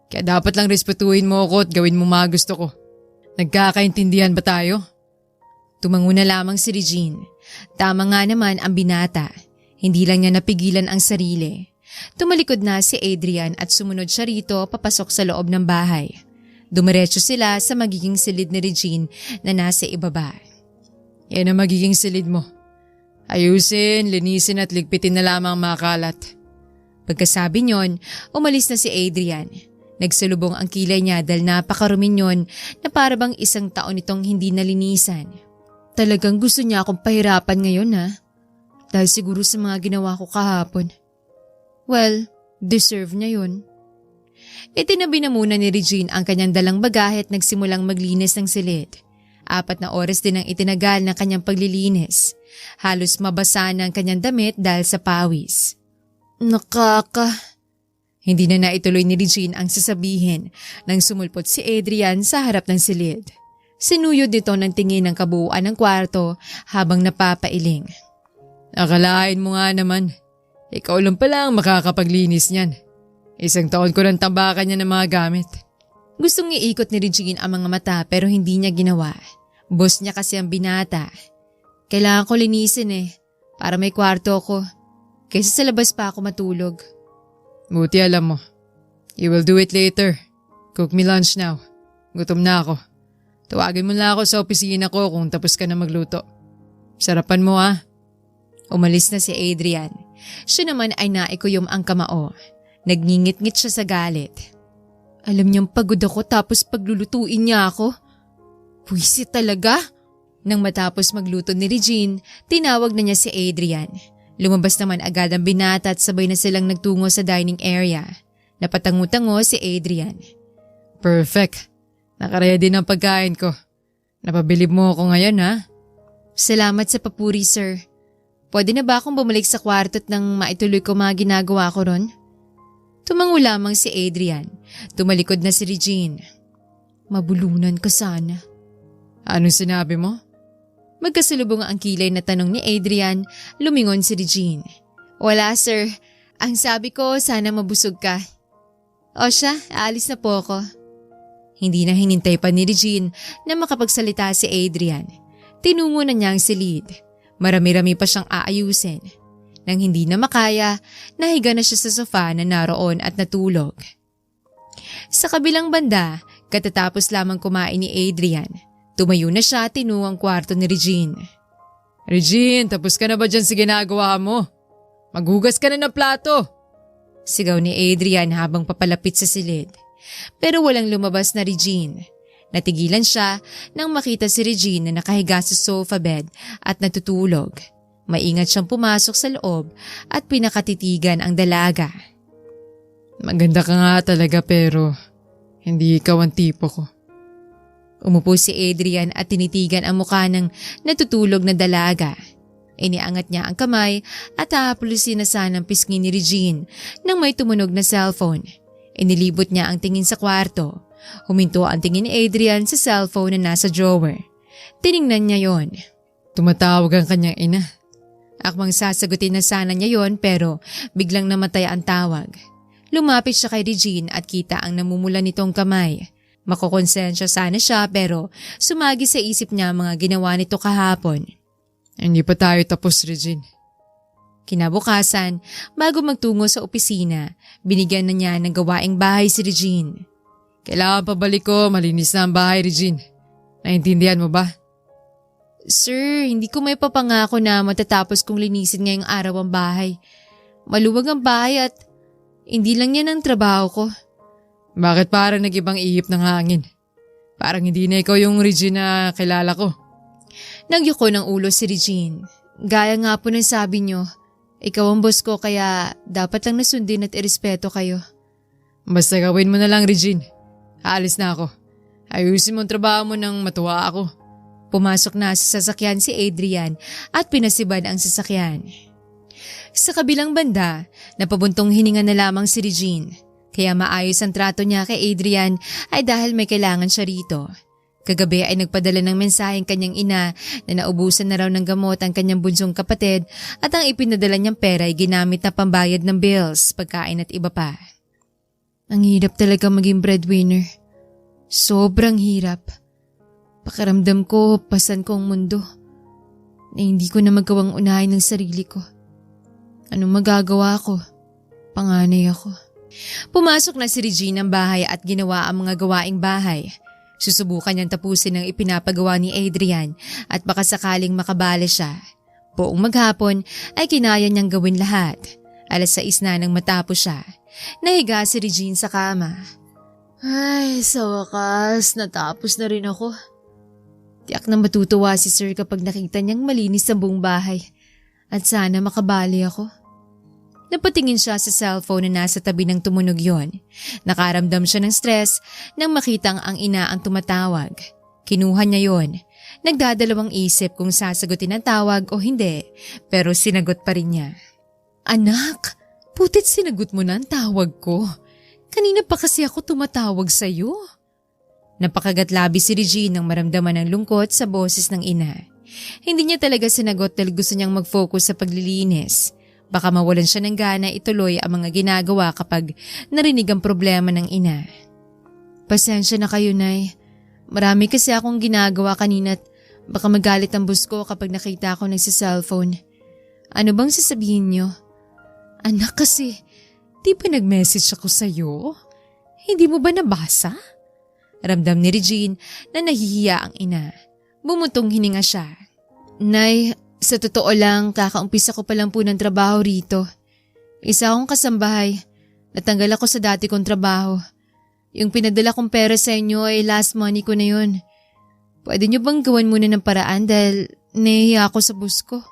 Kaya dapat lang respetuhin mo ako at gawin mo mga gusto ko. Nagkakaintindihan ba tayo? Tumango na lamang si Regine. Tama nga naman ang binata. Hindi lang niya napigilan ang sarili. Tumalikod na si Adrian at sumunod siya rito papasok sa loob ng bahay. Dumiretso sila sa magiging silid ni Regine na nasa ibaba. Yan ang magiging silid mo. Ayusin, linisin at ligpitin na lamang ang mga kalat. Pagkasabi niyon, umalis na si Adrian. Nagsalubong ang kilay niya dahil napakarumi niyon na parabang isang taon itong hindi nalinisan. Talagang gusto niya akong pahirapan ngayon ha. Dahil siguro sa mga ginawa ko kahapon. Well, deserve niya yun. Itinabi na muna ni Regine ang kanyang dalang bagahe at nagsimulang maglinis ng silid. 4 na oras din ang itinagal ng kanyang paglilinis. Halos mabasa na ang kanyang damit dahil sa pawis. Hindi na naituloy ni Regine ang sasabihin nang sumulpot si Adrian sa harap ng silid. Sinuyod nito ng tingin ng kabuuan ng kwarto habang napapailing. Akalain mo nga naman, ikaw lang pala ang makakapaglinis niyan. 1 taon ko ng tambakan niya ng mga gamit. Gustong iikot ni Regine ang mga mata pero hindi niya ginawa. Boss niya kasi ang binata. Kailangan ko linisin para may kwarto ako. Kaysa sa labas pa ako matulog. Buti alam mo. You will do it later. Cook me lunch now. Gutom na ako. Tawagin mo lang ako sa opisina ko kung tapos ka na magluto. Sarapan mo ha. Umalis na si Adrian. Siya naman ay naikuyom ang kamao. Nagngingit-ngit siya sa galit. Alam niyang pagod ako tapos paglulutuin niya ako. Puwisit talaga. Nang matapos magluto ni Regine, tinawag na niya si Adrian. Lumabas naman agad ang binata at sabay na silang nagtungo sa dining area. Napatango-tango si Adrian. Perfect. Nakaredy ng pagkain ko. Napabilib mo ako ngayon ha? Salamat sa papuri, sir. Pwede na ba akong bumalik sa kwarto at nang maituloy ko mga ginagawa ko ron? Tumango lamang si Adrian. Tumalikod na si Regine. Mabulunan ka sana. Anong sinabi mo? Magkasalubong ang kilay na tanong ni Adrian, lumingon si Regine. Wala sir. Ang sabi ko sana mabusog ka. O siya, aalis na po ako. Hindi na hinintay pa ni Regine na makapagsalita si Adrian. Tinungo na niya ang silid. Marami-rami pa siyang aayusin. Nang hindi na makaya, nahiga na siya sa sofa na naroon at natulog. Sa kabilang banda, katatapos lamang kumain ni Adrian, tumayo na siya at tinungo ang kwarto ni Regine. Regine, tapos ka na ba dyan sa ginagawa mo? Maghugas ka na ng plato! Sigaw ni Adrian habang papalapit sa silid. Pero walang lumabas na Regine. Natigilan siya nang makita si Regine na nakahiga sa sofa bed at natutulog. Maingat siyang pumasok sa loob at pinakatitigan ang dalaga. Maganda ka nga talaga pero hindi ikaw ang tipo ko. Umupo si Adrian at tinitigan ang mukha ng natutulog na dalaga. Iniangat niya ang kamay at hahaplusin na sanang pisngi ni Regine nang may tumunog na cellphone. Inilibot niya ang tingin sa kwarto. Huminto ang tingin ni Adrian sa cellphone na nasa drawer. Tiningnan niya yon. Tumatawag ang kanyang ina. Akmang sasagutin na sana niya yon pero biglang namatay ang tawag. Lumapit siya kay Regine at kita ang namumula nitong kamay. Makokonsensya sana siya pero sumagi sa isip niya ang mga ginawa nito kahapon. Hindi pa tayo tapos, Regine. Kinabukasan, bago magtungo sa opisina, binigyan na niya ng gawaing bahay si Regine. Kailangan pabalik ko, malinis na ang bahay, Regine. Naintindihan mo ba? Sir, hindi ko may papangako na matatapos kong linisin ngayong araw ang bahay. Maluwag ang bahay at hindi lang yan ang trabaho ko. Bakit parang nag-ibang ihip ng hangin? Parang hindi na ikaw yung Regine na kilala ko. Nagyuko ng ulo si Regine. Gaya nga po ng sabi niyo, ikaw ang boss ko kaya dapat lang nasundin at irespeto kayo. Basta gawin mo na lang, Regine. Aalis na ako. Ayusin mo ang trabaho mo nang matuwa ako. Pumasok na sa sasakyan si Adrian at pinasiban ang sasakyan. Sa kabilang banda, napabuntong hininga na lamang si Regine. Kaya maayos ang trato niya kay Adrian ay dahil may kailangan siya rito. Kagabi ay nagpadala ng mensaheng kanyang ina na naubusan na raw ng gamot ang kanyang bunsong kapatid at ang ipinadala niyang pera ay ginamit na pambayad ng bills, pagkain at iba pa. Ang hirap talaga maging breadwinner. Sobrang hirap. Pakiramdam ko, pasan ko ang mundo. Na hindi ko na magawang unahin ng sarili ko. Anong magagawa ko? Panganay ako. Pumasok na si Regine ng bahay at ginawa ang mga gawaing bahay. Susubukan niyang tapusin ang ipinapagawa ni Adrian at baka sakaling makabala siya. Buong maghapon ay kinaya niyang gawin lahat. 6:00 na nang matapos siya. Nahiga si Regine sa kama. Ay, sa wakas, natapos na rin ako. Tiyak na matutuwa si Sir kapag nakita niyang malinis ang buong bahay. At sana makabali ako. Napatingin siya sa cellphone na nasa tabi ng tumunog yon. Nakaramdam siya ng stress nang makitang ang ina ang tumatawag. Kinuha niya yon. Nagdadalawang isip kung sasagutin ang tawag o hindi, pero sinagot pa rin niya. Anak, putit sinagot mo na ang tawag ko. Kanina pa kasi ako tumatawag sa'yo. Napakagatlabi si Regine nang maramdaman ng lungkot sa boses ng ina. Hindi niya talaga sinagot dahil gusto niyang mag-focus sa paglilinis. Baka mawalan siya ng gana ituloy ang mga ginagawa kapag narinig ang problema ng ina. Pasensya na kayo, Nay. Marami kasi akong ginagawa kanina at baka magalit ang boss ko kapag nakita ako nagsa-cellphone. Ano bang sasabihin niyo? Anak kasi, di ba nag-message ako sa'yo? Hindi mo ba nabasa? Ramdam ni Regine na nahihiya ang ina. Bumutong hininga siya. Nay, sa totoo lang, kakaumpisa ko pa lang po ng trabaho rito. Isa akong kasambahay. Natanggal ako sa dati kong trabaho. Yung pinadala kong pera sa inyo ay last money ko na yun. Pwede niyo bang gawan muna ng paraan dahil nahihiya ako sa bus ko?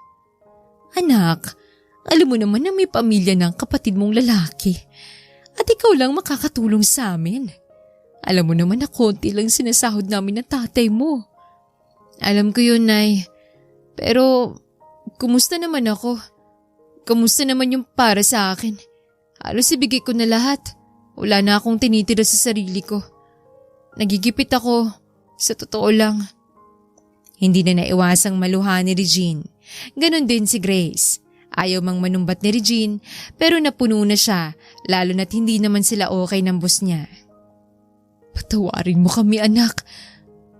Anak, alam mo naman na may pamilya ng kapatid mong lalaki. At ikaw lang makakatulong sa amin. Alam mo naman na konti lang sinasahod namin ng tatay mo. Alam ko yun, Nay. Pero, kumusta naman ako? Kumusta naman yung para sa akin? Halos ibigay ko na lahat. Wala na akong tinitira sa sarili ko. Nagigipit ako. Sa totoo lang. Hindi na naiwasang maluha ni Regine. Ganon din si Grace. Ayaw mang manumbat ni Regine pero napuno na siya lalo na't hindi naman sila okay ng boss niya. Patawarin mo kami, anak.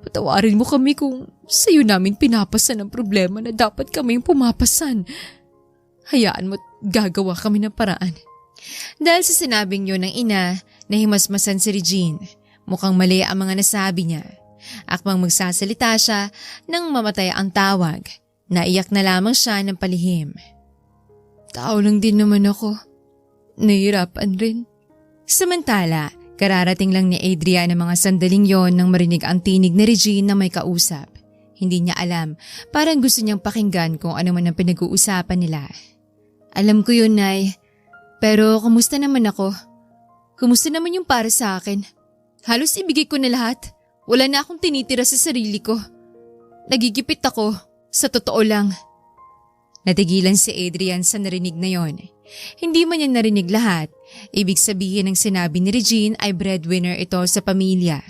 Patawarin mo kami kung sa'yo namin pinapasan ang problema na dapat kaming pumapasan. Hayaan mo't gagawa kami ng paraan. Dahil sa sinabing yun ng ina, nahimasmasan si Regine. Mukhang mali ang mga nasabi niya. Akmang magsasalita siya nang mamatay ang tawag. Naiyak na lamang siya ng palihim. Tao lang din naman ako. Nahihirapan rin. Samantala, kararating lang ni Adrian ang mga sandaling yon nang marinig ang tinig ni Regine na may kausap. Hindi niya alam, parang gusto niyang pakinggan kung ano man ang pinag-uusapan nila. Alam ko yun, Nay. Pero kumusta naman ako? Kumusta naman yung para sa akin? Halos ibigay ko na lahat. Wala na akong tinitira sa sarili ko. Nagigipit ako, sa totoo lang. Natigilan si Adrian sa narinig na yon. Hindi man niya narinig lahat. Ibig sabihin ng sinabi ni Regine ay breadwinner ito sa pamilya.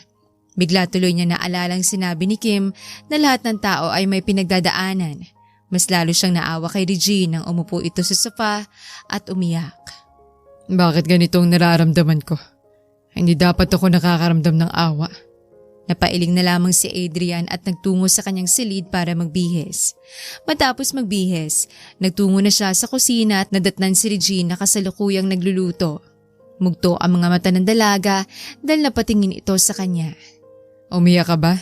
Bigla tuloy niya naalalang sinabi ni Kim na lahat ng tao ay may pinagdadaanan. Mas lalo siyang naawa kay Regine nang umupo ito sa sofa at umiyak. Bakit ganitong nararamdaman ko? Hindi dapat ako nakakaramdam ng awa. Napailing na lamang si Adrian at nagtungo sa kanyang silid para magbihis. Matapos magbihis, nagtungo na siya sa kusina at nadatnan si Regine na kasalukuyang nagluluto. Mugto ang mga mata ng dalaga dahil napatingin ito sa kanya. Umiyak ka ba?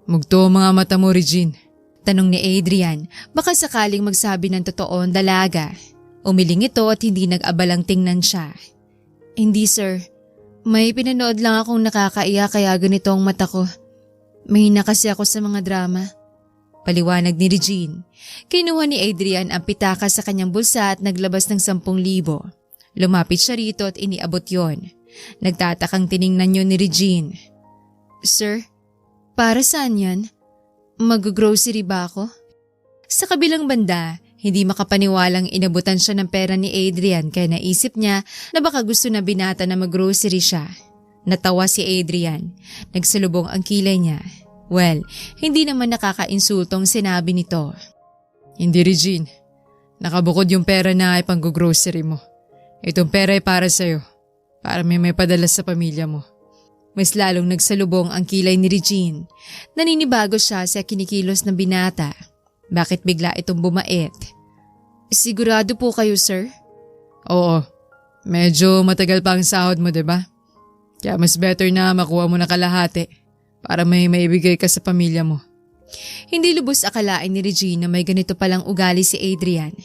Mugto ang mga mata mo, Regine. Tanong ni Adrian, baka sakaling magsabi ng totoo ang dalaga. Umiling ito at hindi nag-abalang tingnan siya. Hindi, sir. May pinanood lang akong nakakaiyak kaya ganito ang mata ko. Mahina kasi ako sa mga drama. Paliwanag ni Regine. Kinuha ni Adrian ang pitaka sa kanyang bulsa at naglabas ng 10,000. Lumapit siya rito at iniabot yon. Nagtatakang tiningnan yun ni Regine. Sir, para saan yan? Mag-grocery ba ako? Sa kabilang banda, hindi makapaniwalang inabutan siya ng pera ni Adrian kaya naisip niya na baka gusto na binata na mag-grocery siya. Natawa si Adrian. Nagsalubong ang kilay niya. Well, hindi naman nakakainsultong sinabi nito. Hindi, Regine. Nakabukod yung pera na ay pang-grocery mo. Itong pera ay para sa'yo. Para may padala sa pamilya mo. Mas lalong nagsalubong ang kilay ni Regine. Naninibago siya sa kinikilos ng binata. Bakit bigla itong bumait? Sigurado po kayo, sir? Oo. Medyo matagal pa ang sahod mo, diba? Kaya mas better na makuha mo na kalahati para may maibigay ka sa pamilya mo. Hindi lubos akalain ni Regine na may ganito palang ugali si Adrian.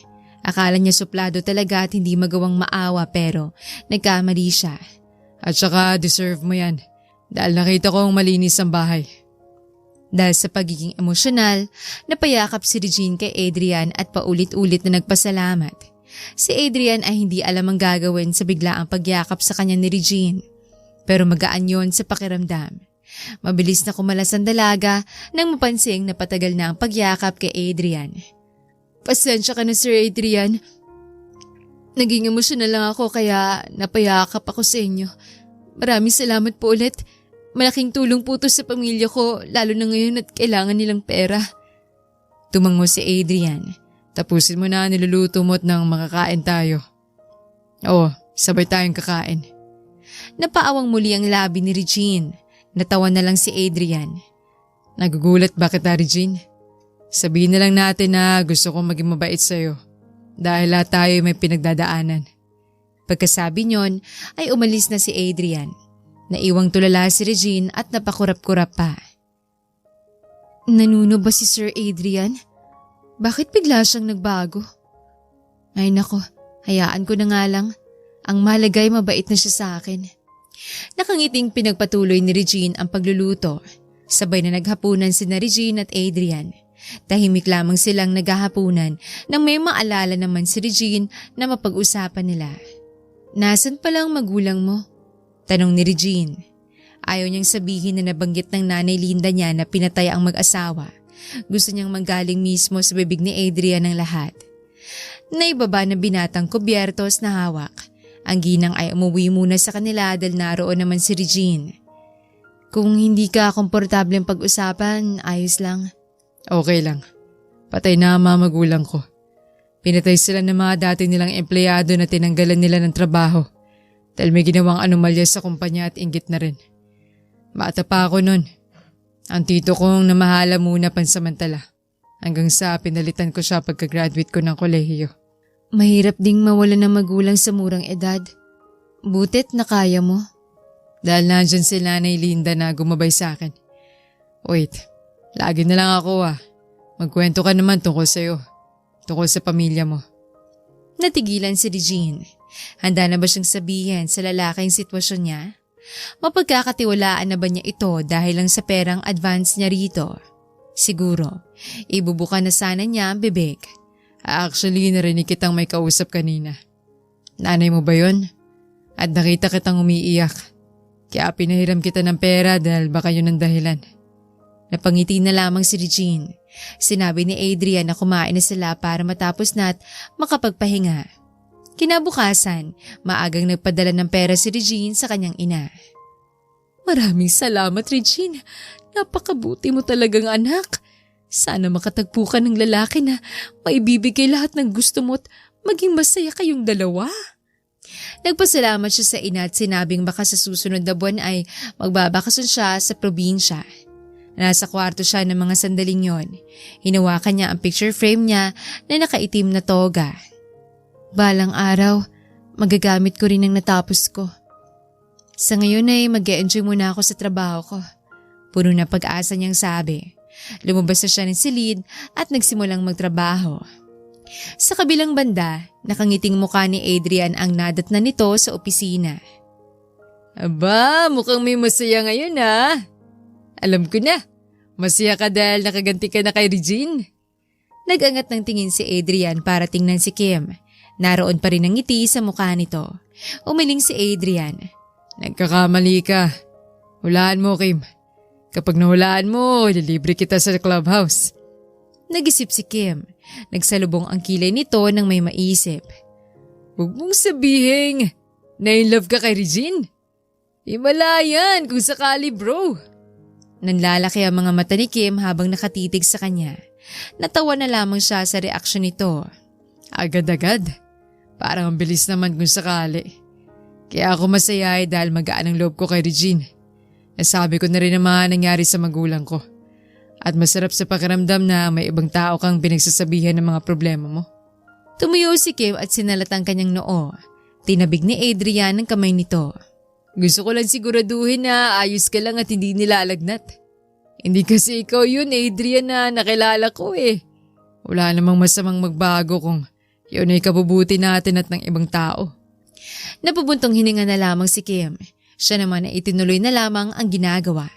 Akala niya suplado talaga at hindi magawang maawa pero nagkamali siya. At saka deserve mo yan dahil nakita kong malinis ang bahay. Dahil sa pagiging emosyonal, napayakap si Regine kay Adrian at paulit-ulit na nagpasalamat. Si Adrian ay hindi alam ang gagawin sa biglaang pagyakap sa kanya ni Regine. Pero magaan yon sa pakiramdam. Mabilis na kumalas ang dalaga nang mapansing na patagal na ang pagyakap kay Adrian. Pasensya ka na, Sir Adrian. Naging emosyonal lang ako kaya napayakap ako sa inyo. Maraming salamat po ulit. Malaking tulong po to sa pamilya ko lalo na ngayon at kailangan nilang pera. Tumango si Adrian. Tapusin mo na niluluto mo at nang makakain tayo. Oo, sabay tayong kakain. Napaawang muli ang labi ni Regine. Natawa na lang si Adrian. Nagugulat ba kita, Regine? Sabihin na lang natin na gusto kong maging mabait sa'yo. Dahil lahat tayo may pinagdadaanan. Pagkasabi niyon ay umalis na si Adrian. Naiwang tulala si Regine at napakurap-kurap pa. Nanuno ba si Sir Adrian? Bakit bigla siyang nagbago? Ay nako, hayaan ko na nga lang. Ang malagay mabait na siya sa akin. Nakangiting pinagpatuloy ni Regine ang pagluluto. Sabay na naghapunan sina Regine at Adrian. Tahimik lamang silang naghahapunan nang may maalala naman si Regine na mapag-usapan nila. Nasaan palang magulang mo? Tanong ni Regine. Ayaw niyang sabihin na nabanggit ng nanay Linda niya na pinatay ang mag-asawa. Gusto niyang manggaling mismo sa bibig ni Adrian ang lahat. Naibaba na binatang kubyertos na hawak. Ang ginang ay umuwi muna sa kanila dahil naroon naman si Regine. Kung hindi ka komportable ang pag-usapan, ayos lang. Okay lang. Patay na ang mga magulang ko. Pinatay sila ng mga dati nilang empleyado na tinanggalan nila ng trabaho. Dahil may ginawang anomalya sa kumpanya at inggit na rin. Bata pa ako nun. Ang tito kong namahala muna pansamantala. Hanggang sa pinalitan ko siya pagka-graduate ko ng kolehiyo. Mahirap ding mawala ng magulang sa murang edad. Butit na kaya mo. Dahil nandyan si Nanay Linda na gumabay sa akin. Wait, lagi na lang ako Magkwento ka naman tungkol sa'yo. Tungkol sa pamilya mo. Natigilan si Regine. Handa na ba siyang sabihin sa lalaking sitwasyon niya? Mapagkakatiwalaan na ba niya ito dahil lang sa perang advance niya rito? Siguro, ibubuka na sana niya ang bibig. Actually, narinig kitang may kausap kanina. Nanay mo ba yun? At nakita kitang umiiyak. Kaya pinahiram kita ng pera dahil baka yun ang dahilan. Napangiti na lamang si Regine. Sinabi ni Adrian na kumain na sila para matapos na at makapagpahinga. Kinabukasan, maagang nagpadala ng pera si Regine sa kanyang ina. Maraming salamat, Regine. Napakabuti mo talagang anak. Sana makatagpo ka ng lalaki na maibibigay lahat ng gusto mo at maging masaya kayong dalawa. Nagpasalamat siya sa ina at sinabing baka sa susunod na buwan ay magbabakasyon siya sa probinsya. Nasa kwarto siya ng mga sandaling yon. Hinawakan niya ang picture frame niya na nakaitim na toga. Balang araw, magagamit ko rin ang natapos ko. Sa ngayon ay mag-e-enjoy muna ako sa trabaho ko. Puno na pag-asa niyang sabi. Lumabas na siya ng silid at nagsimulang magtrabaho. Sa kabilang banda, nakangiting mukha ni Adrian ang nadatnan nito sa opisina. Aba, mukhang may masaya ngayon ha. Alam ko na, masaya ka dahil nakaganti ka na kay Regine. Nag-angat ng tingin si Adrian para tingnan si Kim. Naroon pa rin ang ngiti sa mukha nito. Umiling si Adrian. Nagkakamali ka. Hulaan mo, Kim. Kapag nahulaan mo, ililibre kita sa clubhouse. Nag-isip si Kim. Nagsalubong ang kilay nito nang may maisip. Huwag mong sabihin na in love ka kay Regine. Himalayan kung sakali bro. Nanlalaki ang mga mata ni Kim habang nakatitig sa kanya. Natawa na lamang siya sa reaksyon nito. Agad-agad. Parang ang bilis naman kung sakali. Kaya ako masaya dahil magaan ang loob ko kay Regine. Nasabi ko na rin ang mga nangyari sa magulang ko. At masarap sa pakiramdam na may ibang tao kang pinagsasabihan ng mga problema mo. Tumuyo si Kim at sinalat ang kanyang noo. Tinabig ni Adrian ang kamay nito. Gusto ko lang siguraduhin na ayos ka lang at hindi nilalagnat. Hindi kasi ikaw yun, Adrian, na nakilala ko eh. Wala namang masamang magbago kung yun ay kabubuti natin at ng ibang tao. Napupuntong hininga na lamang si Kim. Siya naman ay itinuloy na lamang ang ginagawa.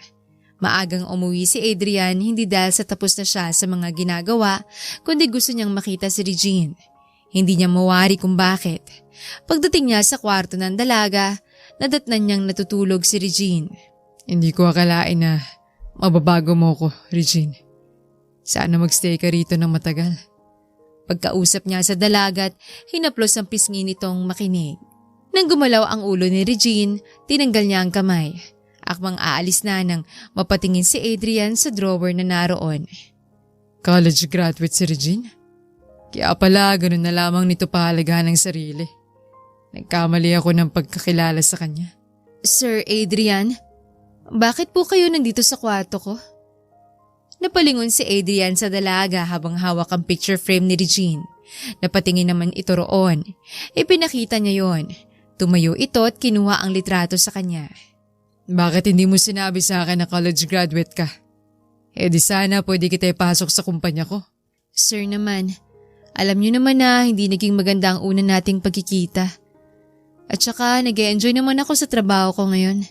Maagang umuwi si Adrian hindi dahil sa tapos na siya sa mga ginagawa, kundi gusto niyang makita si Regine. Hindi niya mawari kung bakit. Pagdating niya sa kwarto ng dalaga, nadatnan niyang natutulog si Regine. Hindi ko akalain na mababago mo ko, Regine. Sana magstay ka rito ng matagal. Pagkausap niya sa dalagat, hinaplos ang pisngi nitong makinig. Nang gumalaw ang ulo ni Regine, tinanggal niya ang kamay. Akmang aalis na nang mapatingin si Adrian sa drawer na naroon. College graduate si Regine? Kaya pala ganun na lamang nito pahalagahan ng sarili. Nagkamali ako ng pagkakilala sa kanya. Sir Adrian, bakit po kayo nandito sa kwarto ko? Napalingon si Adrian sa dalaga habang hawak ang picture frame ni Regine. Napatingin naman ito roon. Ipinakita niya yon. Tumayo ito at kinuha ang litrato sa kanya. Bakit hindi mo sinabi sa akin na college graduate ka? Eh di sana pwede kita ipasok sa kumpanya ko. Sir naman, alam niyo naman na hindi naging maganda ang una nating pagkikita. At saka nag-e-enjoy naman ako sa trabaho ko ngayon.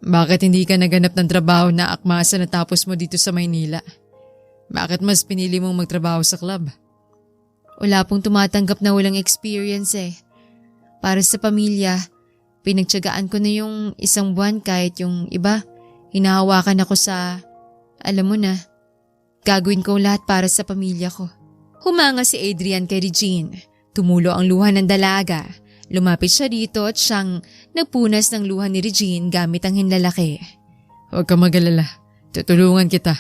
Bakit hindi ka naganap ng trabaho na akma sa natapos mo dito sa Maynila? Bakit mas pinili mong magtrabaho sa club? Wala pong tumatanggap na walang experience eh. Para sa pamilya, pinagtiyagaan ko na yung isang buwan kahit yung iba, hinahawakan ako sa, alam mo na, gagawin ko lahat para sa pamilya ko. Humanga si Adrian kay Regine. Tumulo ang luha ng dalaga. Lumapit siya dito at siyang nagpunas ng luha ni Regine gamit ang hinlalaki. Huwag ka mag-alala. Tutulungan kita.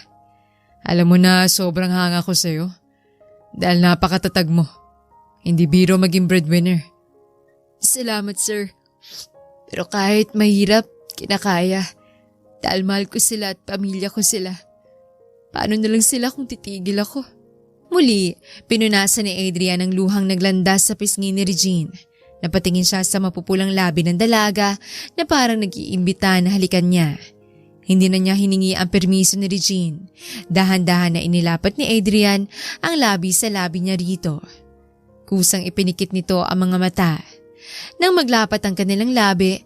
Alam mo na sobrang hanga ko sa'yo. Dahil napakatatag mo. Hindi biro maging breadwinner. Salamat, sir. Pero kahit mahirap, kinakaya. Dahil mahal ko sila at pamilya ko sila. Paano na lang sila kung titigil ako? Muli, pinunasan ni Adrian ang luhang naglandas sa pisngi ni Regine. Napatingin siya sa mapupulang labi ng dalaga na parang nag-iimbita na halikan niya. Hindi na niya hiningi ang permiso ni Regine. Dahan-dahan na inilapat ni Adrian ang labi sa labi niya rito. Kusang ipinikit nito ang mga mata. Nang maglapat ang kanilang labi,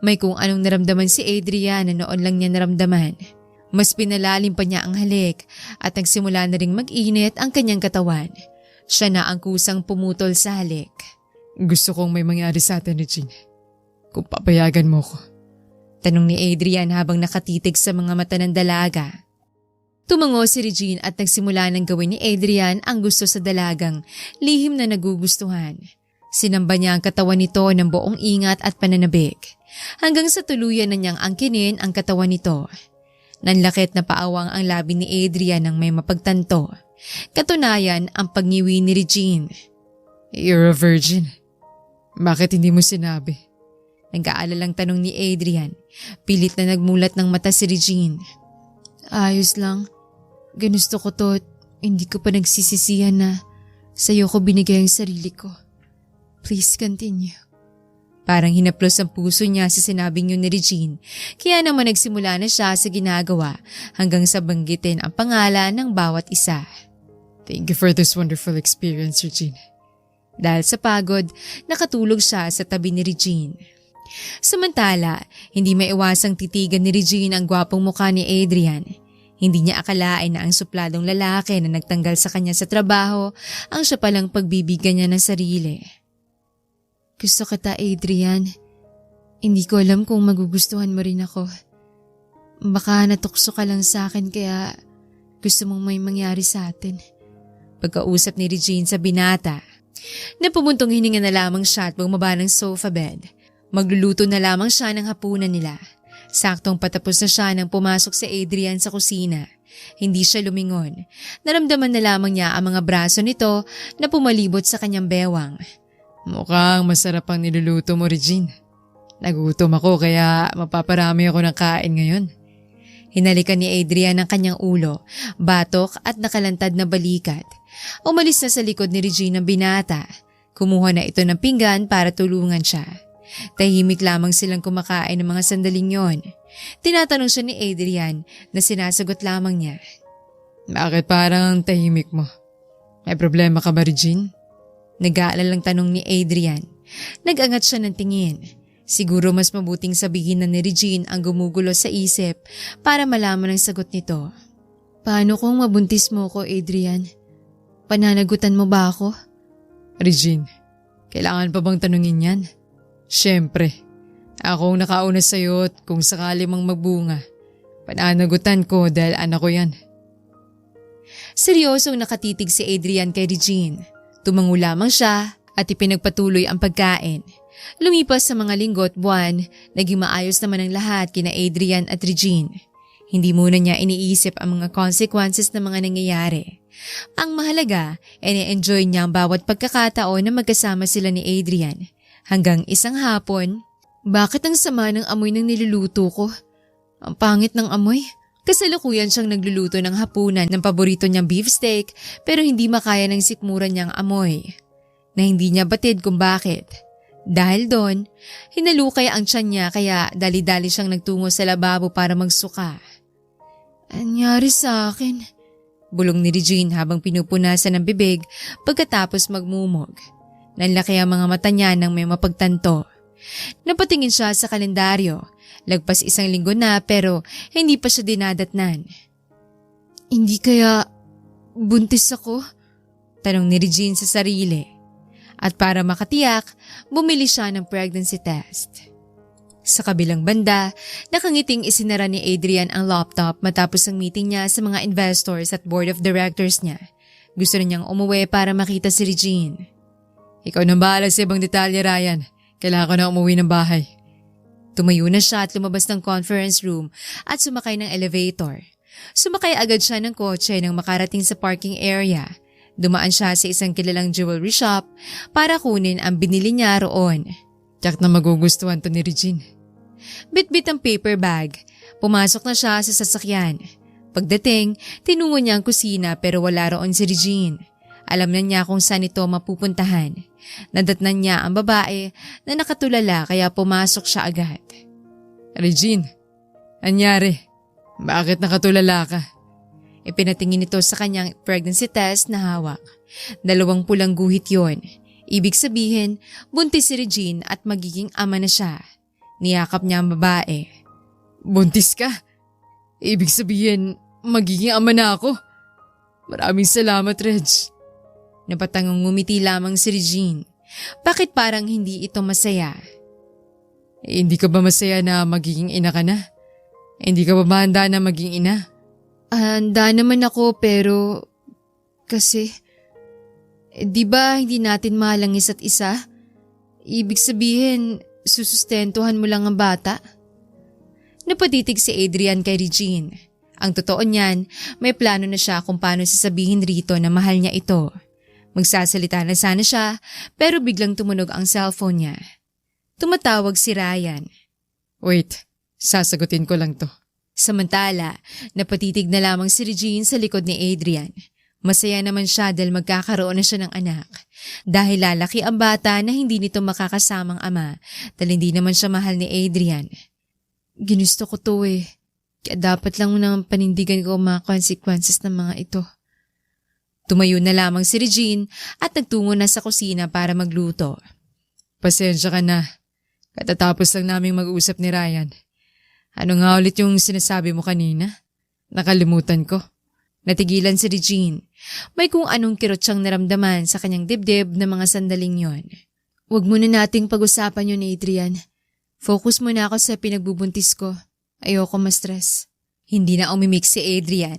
may kung anong naramdaman si Adrian na noon lang niya naramdaman. Mas pinalalim pa niya ang halik at nagsimula na ring mag-init ang kanyang katawan. Siya na ang kusang pumutol sa halik. Gusto kong may mangyari sa atin, Regine. Kung papayagan mo ko. Tanong ni Adrian habang nakatitig sa mga mata ng dalaga. Tumango si Regine at nagsimula ng gawin ni Adrian ang gusto sa dalagang lihim na nagugustuhan. Sinamba niya ang katawan nito ng buong ingat at pananabik hanggang sa tuluyan na niyang angkinin ang katawan nito. Nanlakit na paawang ang labi ni Adrian nang may mapagtanto. Katunayan ang pagngiwi ni Regine. You're a virgin. Bakit hindi mo sinabi? Nag-aalalang tanong ni Adrian. Pilit na nagmulat ng mata si Regine. Ayos lang. Ginusto ko to at hindi ko pa nagsisisihan na sa'yo ko binigay ang sarili ko. Please continue. Parang hinaplos ang puso niya sa sinabing yun ni Regine, kaya naman nagsimula na siya sa ginagawa hanggang sa banggitin ang pangalan ng bawat isa. Thank you for this wonderful experience, Regine. Dahil sa pagod, nakatulog siya sa tabi ni Regine. Samantala, hindi maiwasang titigan ni Regine ang gwapong mukha ni Adrian. Hindi niya akalain na ang supladong lalaki na nagtanggal sa kanya sa trabaho ang siya palang pagbibigyan niya ng sarili. Gusto kita, Adrian. Hindi ko alam kung magugustuhan mo rin ako. Baka natukso ka lang sa akin kaya gusto mong may mangyari sa atin. Pagkausap ni Regine sa binata, na pumuntong hininga na lamang siya at bumaba ng sofa bed. Magluluto na lamang siya ng hapunan nila. Saktong patapos na siya nang pumasok si Adrian sa kusina. Hindi siya lumingon. Naramdaman na lamang niya ang mga braso nito na pumalibot sa kanyang bewang. Mukhang masarap ang niluluto mo, Regine. Nagutom ako kaya mapaparami ako ng kain ngayon. Hinalikan ni Adrian ang kanyang ulo, batok at nakalantad na balikat. Umalis na sa likod ni Regine ang binata. Kumuha na ito ng pinggan para tulungan siya. Tahimik lamang silang kumakain ng mga sandaling yon. Tinatanong siya ni Adrian na sinasagot lamang niya. Bakit parang tahimik mo? May problema ka ba, Regine? Nag-aalalang tanong ni Adrian. Nag-angat siya ng tingin. Siguro mas mabuting sabihin na ni Regine ang gumugulo sa isip para malaman ang sagot nito. Paano kung mabuntis mo ko, Adrian? Pananagutan mo ba ako? Regine, kailangan pa bang tanungin yan? Siyempre, ako ang nakauna sa'yo at kung sakali mang magbunga, pananagutan ko dahil anak ko yan. Seryosong nakatitig si Adrian kay Regine. Tumango lamang siya at ipinagpatuloy ang pagkain. Lumipas sa mga linggo at buwan, naging maayos naman ang lahat kina Adrian at Regine. Hindi muna niya iniisip ang mga consequences ng mga nangyayari. Ang mahalaga, ine-enjoy niya ang bawat pagkakataon na magkasama sila ni Adrian. Hanggang isang hapon, bakit ang sama ng amoy ng niluluto ko? Ang pangit ng amoy. Kasalukuyan siyang nagluluto ng hapunan ng paborito niyang beefsteak pero hindi makaya ng sikmuran niyang amoy. Na hindi niya batid kung bakit. Dahil doon, hinalukay ang tiyan niya kaya dali-dali siyang nagtungo sa lababo para magsuka. Anyari sa akin? Bulong ni Regine habang pinupunasan ng bibig pagkatapos magmumog. Nanlaki ang mga mata niya nang may mapagtanto. Napatingin siya sa kalendaryo. Lagpas isang linggo na pero hindi pa siya dinadatnan. Hindi kaya buntis ako? Tanong ni Regine sa sarili. At para makatiyak, bumili siya ng pregnancy test. Sa kabilang banda, nakangiting isinara ni Adrian ang laptop matapos ang meeting niya sa mga investors at board of directors niya. Gusto na niyang umuwi para makita si Regine. Ikaw nang bahala sa ibang detalye, Ryan. Kailangan ko na umuwi ng bahay. Tumayo na siya at lumabas ng conference room at sumakay ng elevator. Sumakay agad siya ng kotse nang makarating sa parking area. Dumaan siya sa isang kilalang jewelry shop para kunin ang binili niya roon. Tiyak na magugustuhan to ni Regine. Bit-bit ang paper bag. Pumasok na siya sa sasakyan. Pagdating, tinungo niya ang kusina pero wala roon si Regine. Alam na niya kung saan ito mapupuntahan. Nadatnan niya ang babae na nakatulala kaya pumasok siya agad. Regine, anyari? Bakit nakatulala ka? Ipinatingin nito sa kanyang pregnancy test na hawak. 2 pulang guhit yon. Ibig sabihin, buntis si Regine at magiging ama na siya. Niyakap niya ang babae. Buntis ka? Ibig sabihin, magiging ama na ako. Maraming salamat, Reg. Napatangang ngumiti lamang si Regine. Bakit parang hindi ito masaya? Hindi ka ba masaya na magiging ina ka na? Hindi ka ba mahanda na maging ina? Handa naman ako pero kasi di ba hindi natin mahal ang isa't isa? Ibig sabihin susustentuhan mo lang ang bata? Napatitig si Adrian kay Regine. Ang totoo niyan, may plano na siya kung paano sasabihin rito na mahal niya ito. Magsasalita na sana siya pero biglang tumunog ang cellphone niya. Tumatawag si Ryan. Wait, sasagutin ko lang to. Samantala, napatitig na lamang si Regine sa likod ni Adrian. Masaya naman siya dahil magkakaroon na siya ng anak. Dahil lalaki ang bata na hindi nito makakasamang ama dahil hindi naman siya mahal ni Adrian. Ginusto ko to eh. Kaya dapat lang nang panindigan ko ang mga consequences ng mga ito. Tumayo na lamang si Regine at nagtungo na sa kusina para magluto. Pasensya ka na. Katatapos lang naming mag-usap ni Ryan. Ano nga ulit yung sinasabi mo kanina? Nakalimutan ko. Natigilan si Regine. May kung anong kirot siyang naramdaman sa kanyang dibdib na mga sandaling yon. Huwag muna nating pag-usapan yun, Adrian. Focus muna ako sa pinagbubuntis ko. Ayoko ma-stress. Hindi na umimik si Adrian.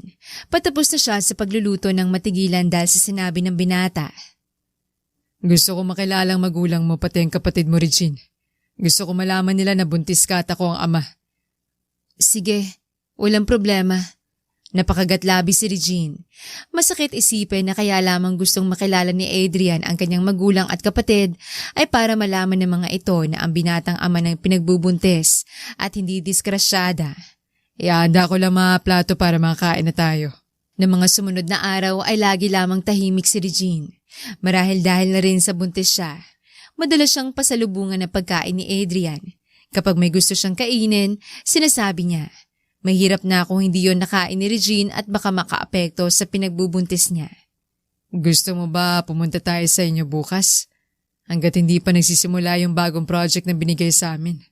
Patapos na siya sa pagluluto ng matigilan dahil sa sinabi ng binata. Gusto ko makilalang magulang mo pati ang kapatid mo, Regine. Gusto ko malaman nila na buntis ka at ako ang ama. Sige, walang problema. Napakagatlabi si Regine. Masakit isipin na kaya lamang gustong makilala ni Adrian ang kanyang magulang at kapatid ay para malaman ng mga ito na ang binatang ama ng pinagbubuntis at hindi diskrasyada. Ihanda ko lang mga plato para makakain na tayo. Na mga sumunod na araw ay lagi lamang tahimik si Regine. Marahil dahil na rin sa buntis siya. Madalas siyang pasalubungan ng pagkain ni Adrian. Kapag may gusto siyang kainin, sinasabi niya. Mahirap na kung hindi yon nakain ni Regine at baka makaapekto sa pinagbubuntis niya. Gusto mo ba pumunta tayo sa inyo bukas? Hanggat hindi pa nagsisimula yung bagong project na binigay sa amin.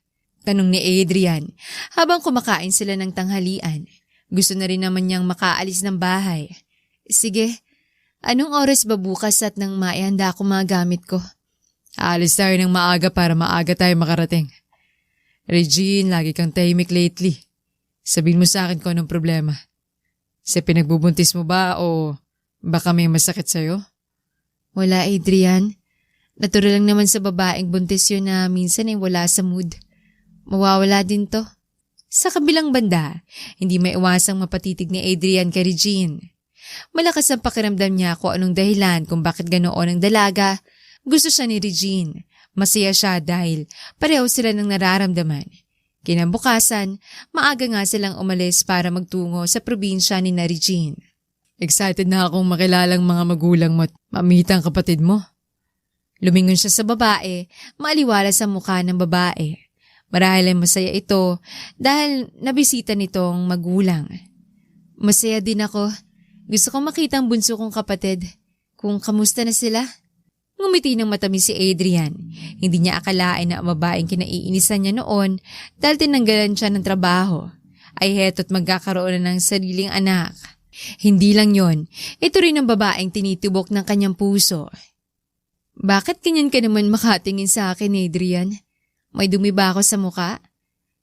Tanong ni Adrian habang kumakain sila ng tanghalian. Gusto na rin naman niyang makaalis ng bahay. Sige, anong oras ba bukas at nang maihanda ko mga gamit ko? Aalis tayo ng maaga para maaga tayo makarating. Regine, lagi kang tahimik lately. Sabihin mo sa akin kung anong problema. Sa pinagbubuntis mo ba o baka may masakit sa'yo? Wala, Adrian. Natural lang naman sa babaeng buntis yun na minsan ay wala sa mood. Mawawala din to. Sa kabilang banda, hindi may iwasang mapatitig ni Adrian kay Regine. Malakas ang pakiramdam niya kung anong dahilan kung bakit ganoon ang dalaga. Gusto siya ni Regine. Masaya siya dahil pareho sila ng nararamdaman. Kinabukasan, maaga nga silang umalis para magtungo sa probinsya ni Regine. Excited na akong makilalang mga magulang mo at mamita ang kapatid mo. Lumingon siya sa babae, maaliwala sa mukha ng babae. Marahil ay masaya ito dahil nabisita nitong magulang. Masaya din ako. Gusto kong makita ang bunso kong kapatid. Kung kamusta na sila? Ngumiti ng matamis si Adrian. Hindi niya akalain na ang babaeng kinaiinisan niya noon dahil tinanggalan siya ng trabaho. Ay heto't magkakaroon na ng sariling anak. Hindi lang yon, ito rin ang babaeng tinitubok ng kanyang puso. Bakit ganyan ka naman makatingin sa akin, Adrian? May dumi ba ako sa muka?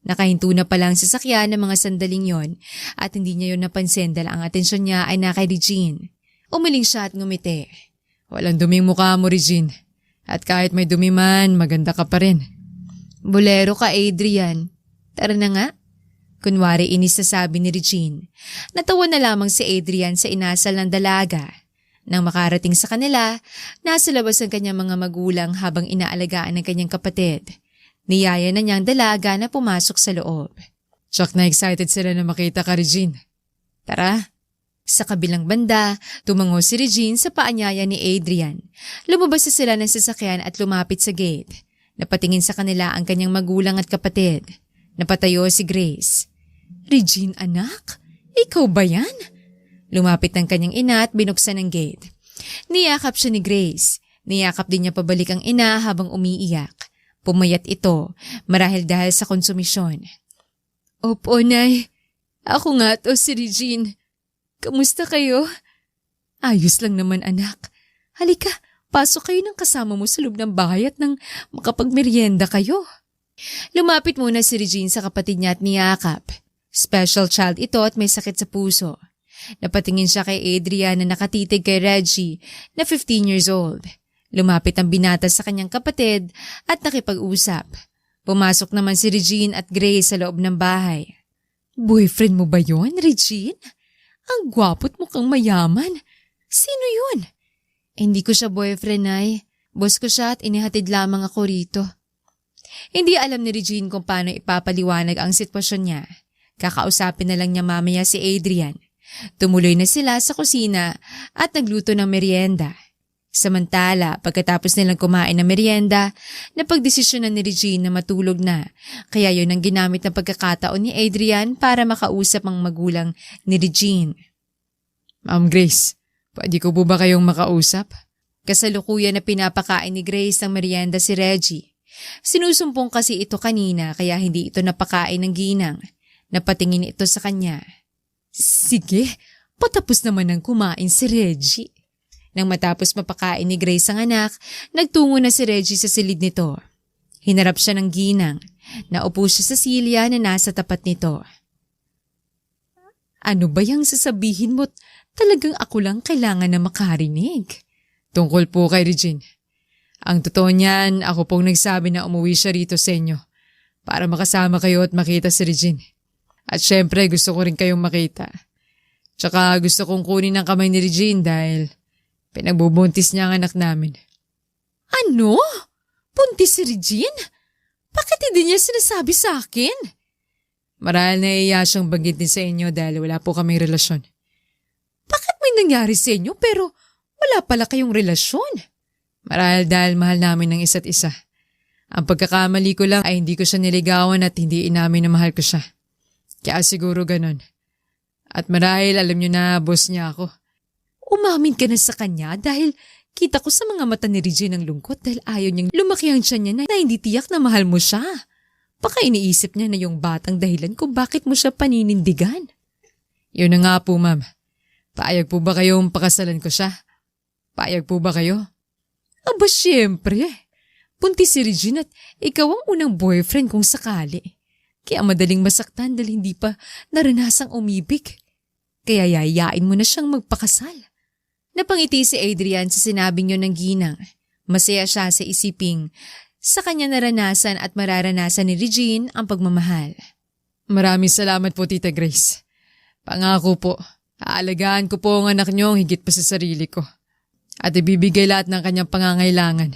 Nakahinto na pala ang sasakyan ng mga sandaling yon at hindi niya yon napansin dahil ang atensyon niya ay na kay Regine. Umiling siya at ngumiti. Walang duming mukha mo, Regine. At kahit may dumi man, maganda ka pa rin. Bolero ka, Adrian. Tara na nga. Kunwari inis na sabi ni Regine. Natawa na lamang si Adrian sa inasal ng dalaga. Nang makarating sa kanila, nasa labas ang kanyang mga magulang habang inaalagaan ng kanyang kapatid. Niyaya na niyang dalaga na pumasok sa loob. Tsak na excited sila na makita ka, Regine. Tara. Sa kabilang banda, tumango si Regine sa paanyaya ni Adrian. Lumabas na sila ng sasakyan at lumapit sa gate. Napatingin sa kanila ang kanyang magulang at kapatid. Napatayo si Grace. Regine, anak? Ikaw ba yan? Lumapit ang kanyang ina at binuksan ang gate. Niyakap siya ni Grace. Niyakap din niya pabalik ang ina habang umiiyak. Pumayat ito, marahil dahil sa konsumisyon. Opo, Nay. Ako nga to, si Regine. Kamusta kayo? Ayos lang naman, anak. Halika, pasok kayo ng kasama mo sa loob ng bahay at nang makapagmeryenda kayo. Lumapit muna si Regine sa kapatid niya at niyakap. Special child ito at may sakit sa puso. Napatingin siya kay Adrian na nakatitig kay Reggie na 15 years old. Lumapit ang binata sa kanyang kapatid at nakipag-usap. Pumasok naman si Regine at Grace sa loob ng bahay. Boyfriend mo ba yon, Regine? Ang gwapo't mukhang mayaman. Sino yun? Hindi ko siya boyfriend, Nay. Boss ko siya at inihatid lamang ako rito. Hindi alam ni Regine kung paano ipapaliwanag ang sitwasyon niya. Kakausapin na lang niya mamaya si Adrian. Tumuloy na sila sa kusina at nagluto ng merienda. Samantala, pagkatapos nilang kumain ng merienda, napagdesisyonan ni Regine na matulog na. Kaya yun ang ginamit ng pagkakataon ni Adrian para makausap ang magulang ni Regine. Ma'am Grace, pwede ko po ba kayong makausap? Kasalukuyan na pinapakain ni Grace ng merienda si Reggie. Sinusumpong kasi ito kanina kaya hindi ito napakain ng ginang. Napatingin ito sa kanya. Sige, patapos naman ng kumain si Reggie. Nang matapos mapakain ni Grace ang anak, nagtungo na si Reggie sa silid nito. Hinarap siya ng ginang. Naupo siya sa silya na nasa tapat nito. Ano ba yung sasabihin mo? Talagang ako lang kailangan na makarinig. Tungkol po kay Regine. Ang totoo niyan, ako pong nagsabi na umuwi siya rito sa inyo para makasama kayo at makita si Regine. At syempre gusto ko rin kayong makita. Tsaka gusto kong kunin ang kamay ni Regine dahil pinagbubuntis niya ang anak namin. Ano? Buntis si Regine? Bakit hindi niya sinasabi sa akin? Marahil naiiya siyang banggitin sa inyo dahil wala po kaming relasyon. Bakit may nangyari sa inyo pero wala pala kayong relasyon? Marahil dahil mahal namin ng isa't isa. Ang pagkakamali ko lang ay hindi ko siya niligawan at hindi inamin na mahal ko siya. Kaya siguro ganon. At marahil alam niyo na boss niya ako. Umamin ka na sa kanya dahil kita ko sa mga mata ni Regine ang lungkot dahil ayaw niyang lumaki ang siya niya na hindi tiyak na mahal mo siya. Baka iniisip niya na yung batang dahilan kung bakit mo siya paninindigan. Yun na nga po, ma'am. Paayag po ba kayong pakasalan ko siya? Paayag po ba kayo? Aba, syempre. Buntis si Regine at ikaw ang unang boyfriend kung sakali. Kaya madaling masaktan dahil hindi pa naranasang umibig. Kaya yayain mo na siyang magpakasal. Napangiti si Adrian sa sinabi niyo ng ginang. Masaya siya sa isiping sa kanya naranasan at mararanasan ni Regine ang pagmamahal. Maraming salamat po, Tita Grace. Pangako po, aalagaan ko po ang anak niyo higit pa sa sarili ko. At ibibigay lahat ng kanyang pangangailangan.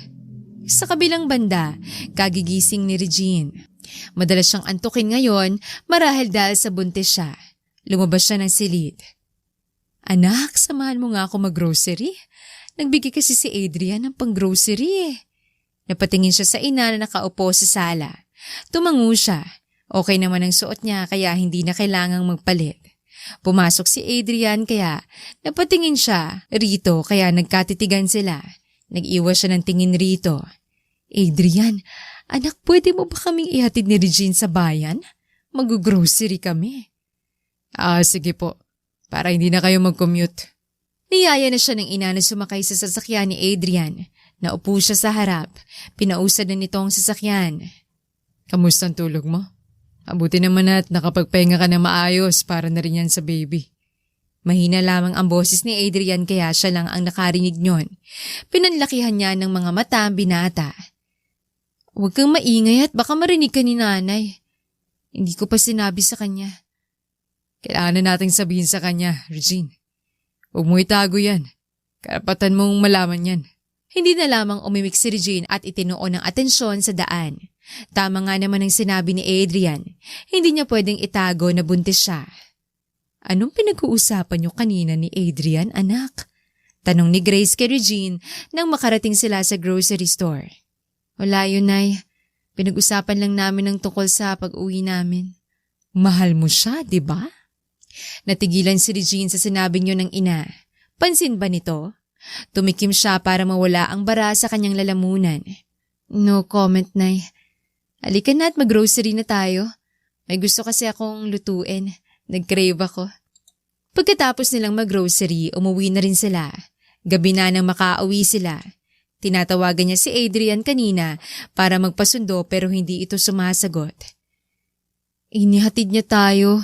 Sa kabilang banda, kagigising ni Regine. Madalas siyang antukin ngayon marahil dahil sa buntis siya. Lumabas siya ng silid. Anak, samahan mo nga ako mag-grocery. Nagbigay kasi si Adrian ng pang-grocery eh. Napatingin siya sa ina na nakaupo sa sala. Tumango siya. Okay naman ang suot niya kaya hindi na kailangang magpalit. Pumasok si Adrian kaya napatingin siya rito kaya nagkatitigan sila. Nag-iwas siya ng tingin rito. Adrian, anak, pwede mo ba kaming ihatid ni Regine sa bayan? Mag-grocery kami. Sige po. Para hindi na kayo mag-commute. Niyaya na siya ng ina na sumakay sa sasakyan ni Adrian. Naupo siya sa harap. Pinausad na nito ang sasakyan. Kamusta ang tulog mo? Mabuti naman at nakapagpahinga ka na maayos para na rin yan sa baby. Mahina lamang ang boses ni Adrian kaya siya lang ang nakarinig niyon. Pinanlakihan niya ng mga mata ang binata. Huwag kang maingay at baka marinig ka ni nanay. Hindi ko pa sinabi sa kanya. Kailangan na nating sabihin sa kanya, Regine. Huwag mo itago yan. Karapatan mong malaman yan. Hindi na lamang umimik si Regine at itinuon ng atensyon sa daan. Tama nga naman ang sinabi ni Adrian. Hindi niya pwedeng itago na buntis siya. Anong pinag-uusapan niyo kanina ni Adrian, anak? Tanong ni Grace kay Regine nang makarating sila sa grocery store. Wala yun, Nay. Pinag-usapan lang namin ang tungkol sa pag-uwi namin. Mahal mo siya, di ba? Natigilan si Regine sa sinabi niyo ng ina. Pansin ba nito? Tumikim siya para mawala ang bara sa kanyang lalamunan. No comment, Nay. Halika na at mag-grocery na tayo. May gusto kasi akong lutuin. Nag-crave ako. Pagkatapos nilang mag-grocery, umuwi na rin sila. Gabi na nang makauwi sila. Tinatawagan niya si Adrian kanina para magpasundo pero hindi ito sumasagot. Inihatid niya tayo.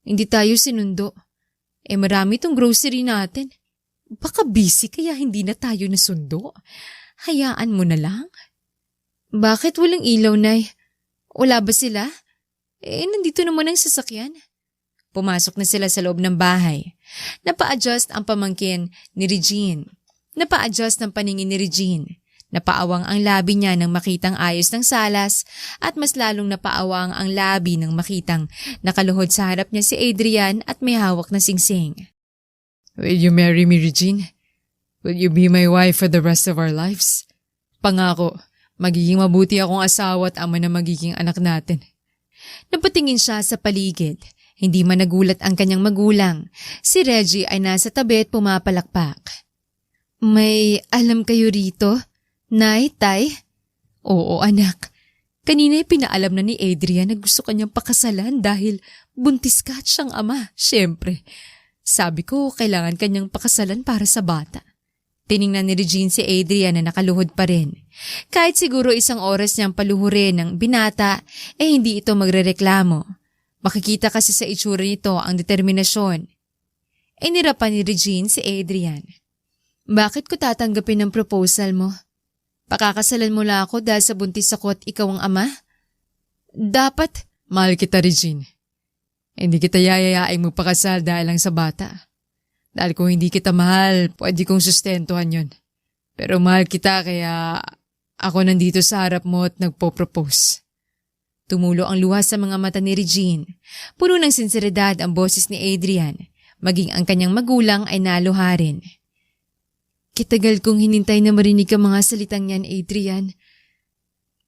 Hindi tayo sinundo. Marami tong grocery natin. Baka busy kaya hindi na tayo nasundo. Hayaan mo na lang. Bakit walang ilaw, Nay? Wala ba sila? Nandito naman ang sasakyan. Pumasok na sila sa loob ng bahay. Napa-adjust ang pamangkin ni Regine. Napa-adjust ang paningin ni Regine. Napaawang ang labi niya nang makitang ayos ng salas at mas lalong napaawang ang labi nang makitang nakaluhod sa harap niya si Adrian at may hawak na singsing. Will you marry me, Regine? Will you be my wife for the rest of our lives? Pangako, magiging mabuti akong asawa at ama na magiging anak natin. Napatingin siya sa paligid. Hindi man nagulat ang kanyang magulang. Si Reggie ay nasa tabi at pumapalakpak. May alam kayo rito? Nay, Tay? Oo, anak. Kanina pinaalam na ni Adrian na gusto kanyang pakasalan dahil buntis ka at siyang ama, syempre. Sabi ko, kailangan kanyang pakasalan para sa bata. Tiningnan ni Regine si Adrian na nakaluhod pa rin. Kahit siguro isang oras niyang paluhurin ng binata, hindi ito magrereklamo. Makikita kasi sa itsura nito ang determinasyon. Inirapan ni Regine si Adrian. Bakit ko tatanggapin ang proposal mo? Pakakasalan mo lang ako dahil sa buntis ako at ikaw ang ama? Dapat. Mahal kita, Regine. Hindi kita yayayaing magpakasal dahil lang sa bata. Dahil kung hindi kita mahal, pwede kong sustentuhan yun. Pero mahal kita kaya ako nandito sa harap mo at nagpo-propose. Tumulo ang luha sa mga mata ni Regine. Puno ng sinseridad ang boses ni Adrian. Maging ang kanyang magulang ay naluha rin. Kitagal kong hinintay na marinig ang mga salitang yan, Adrian.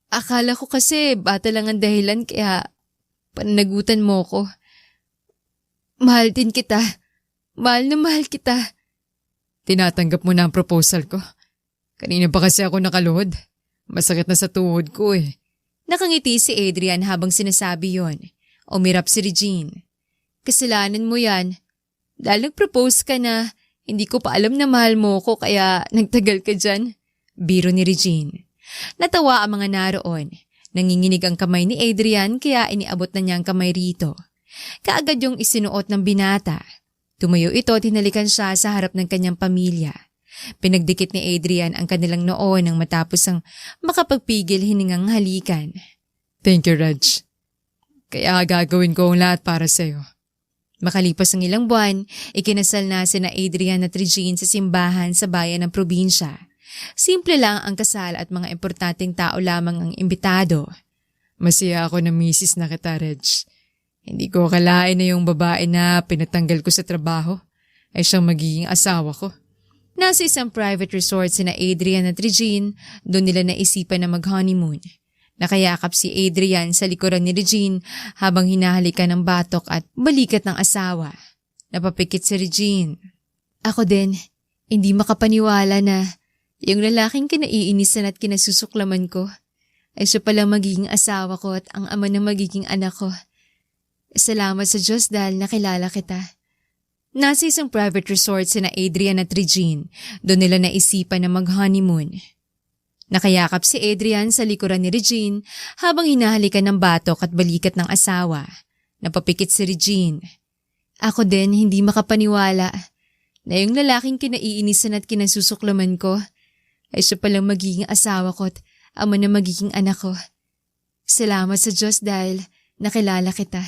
Akala ko kasi bata lang ang dahilan kaya pananagutan mo ko. Mahal din kita. Mahal na mahal kita. Tinatanggap mo na ang proposal ko. Kanina pa kasi ako nakaluhod. Masakit na sa tuhod ko eh. Nakangiti si Adrian habang sinasabi yon. Umirap si Regine. Kasalanan mo yan. Dahil nag-propose ka na, hindi ko pa alam na mahal mo ko kaya nagtagal ka dyan. Biro ni Regine. Natawa ang mga naroon. Nanginginig ang kamay ni Adrian kaya iniabot na niya ang kamay rito. Kaagad yung isinuot ng binata. Tumayo ito at hinalikan siya sa harap ng kanyang pamilya. Pinagdikit ni Adrian ang kanilang noo nang matapos ang makapagpigil hiningang halikan. Thank you, Reg. Kaya gagawin ko ang lahat para sa'yo. Makalipas ang ilang buwan, ikinasal na sina Adrian at Regine sa simbahan sa bayan ng probinsya. Simple lang ang kasal at mga importanteng tao lamang ang imbitado. Masaya ako na misis na kita, Reg. Hindi ko akalain na yung babae na pinatanggal ko sa trabaho ay siyang magiging asawa ko. Nasa isang private resort sina Adrian at Regine, doon nila naisipan na mag-honeymoon. Nakayakap si Adrian sa likuran ni Regine habang hinahalikan ng batok at balikat ng asawa. Napapikit si Regine. Ako din, hindi makapaniwala na yung lalaking kinaiinisan at kinasusuklaman ko ay siya palang magiging asawa ko at ang ama ng magiging anak ko. Salamat sa Diyos dahil nakilala kita. Nasa isang private resort sina Adrian at Regine. Doon nila naisipan na mag-honeymoon. Nakayakap si Adrian sa likuran ni Regine habang hinahalikan ng batok at balikat ng asawa. Napapikit si Regine. Ako din hindi makapaniwala na yung lalaking kinaiinisan at kinasusuklaman ko ay siya palang magiging asawa ko at ama na magiging anak ko. Salamat sa Diyos dahil nakilala kita.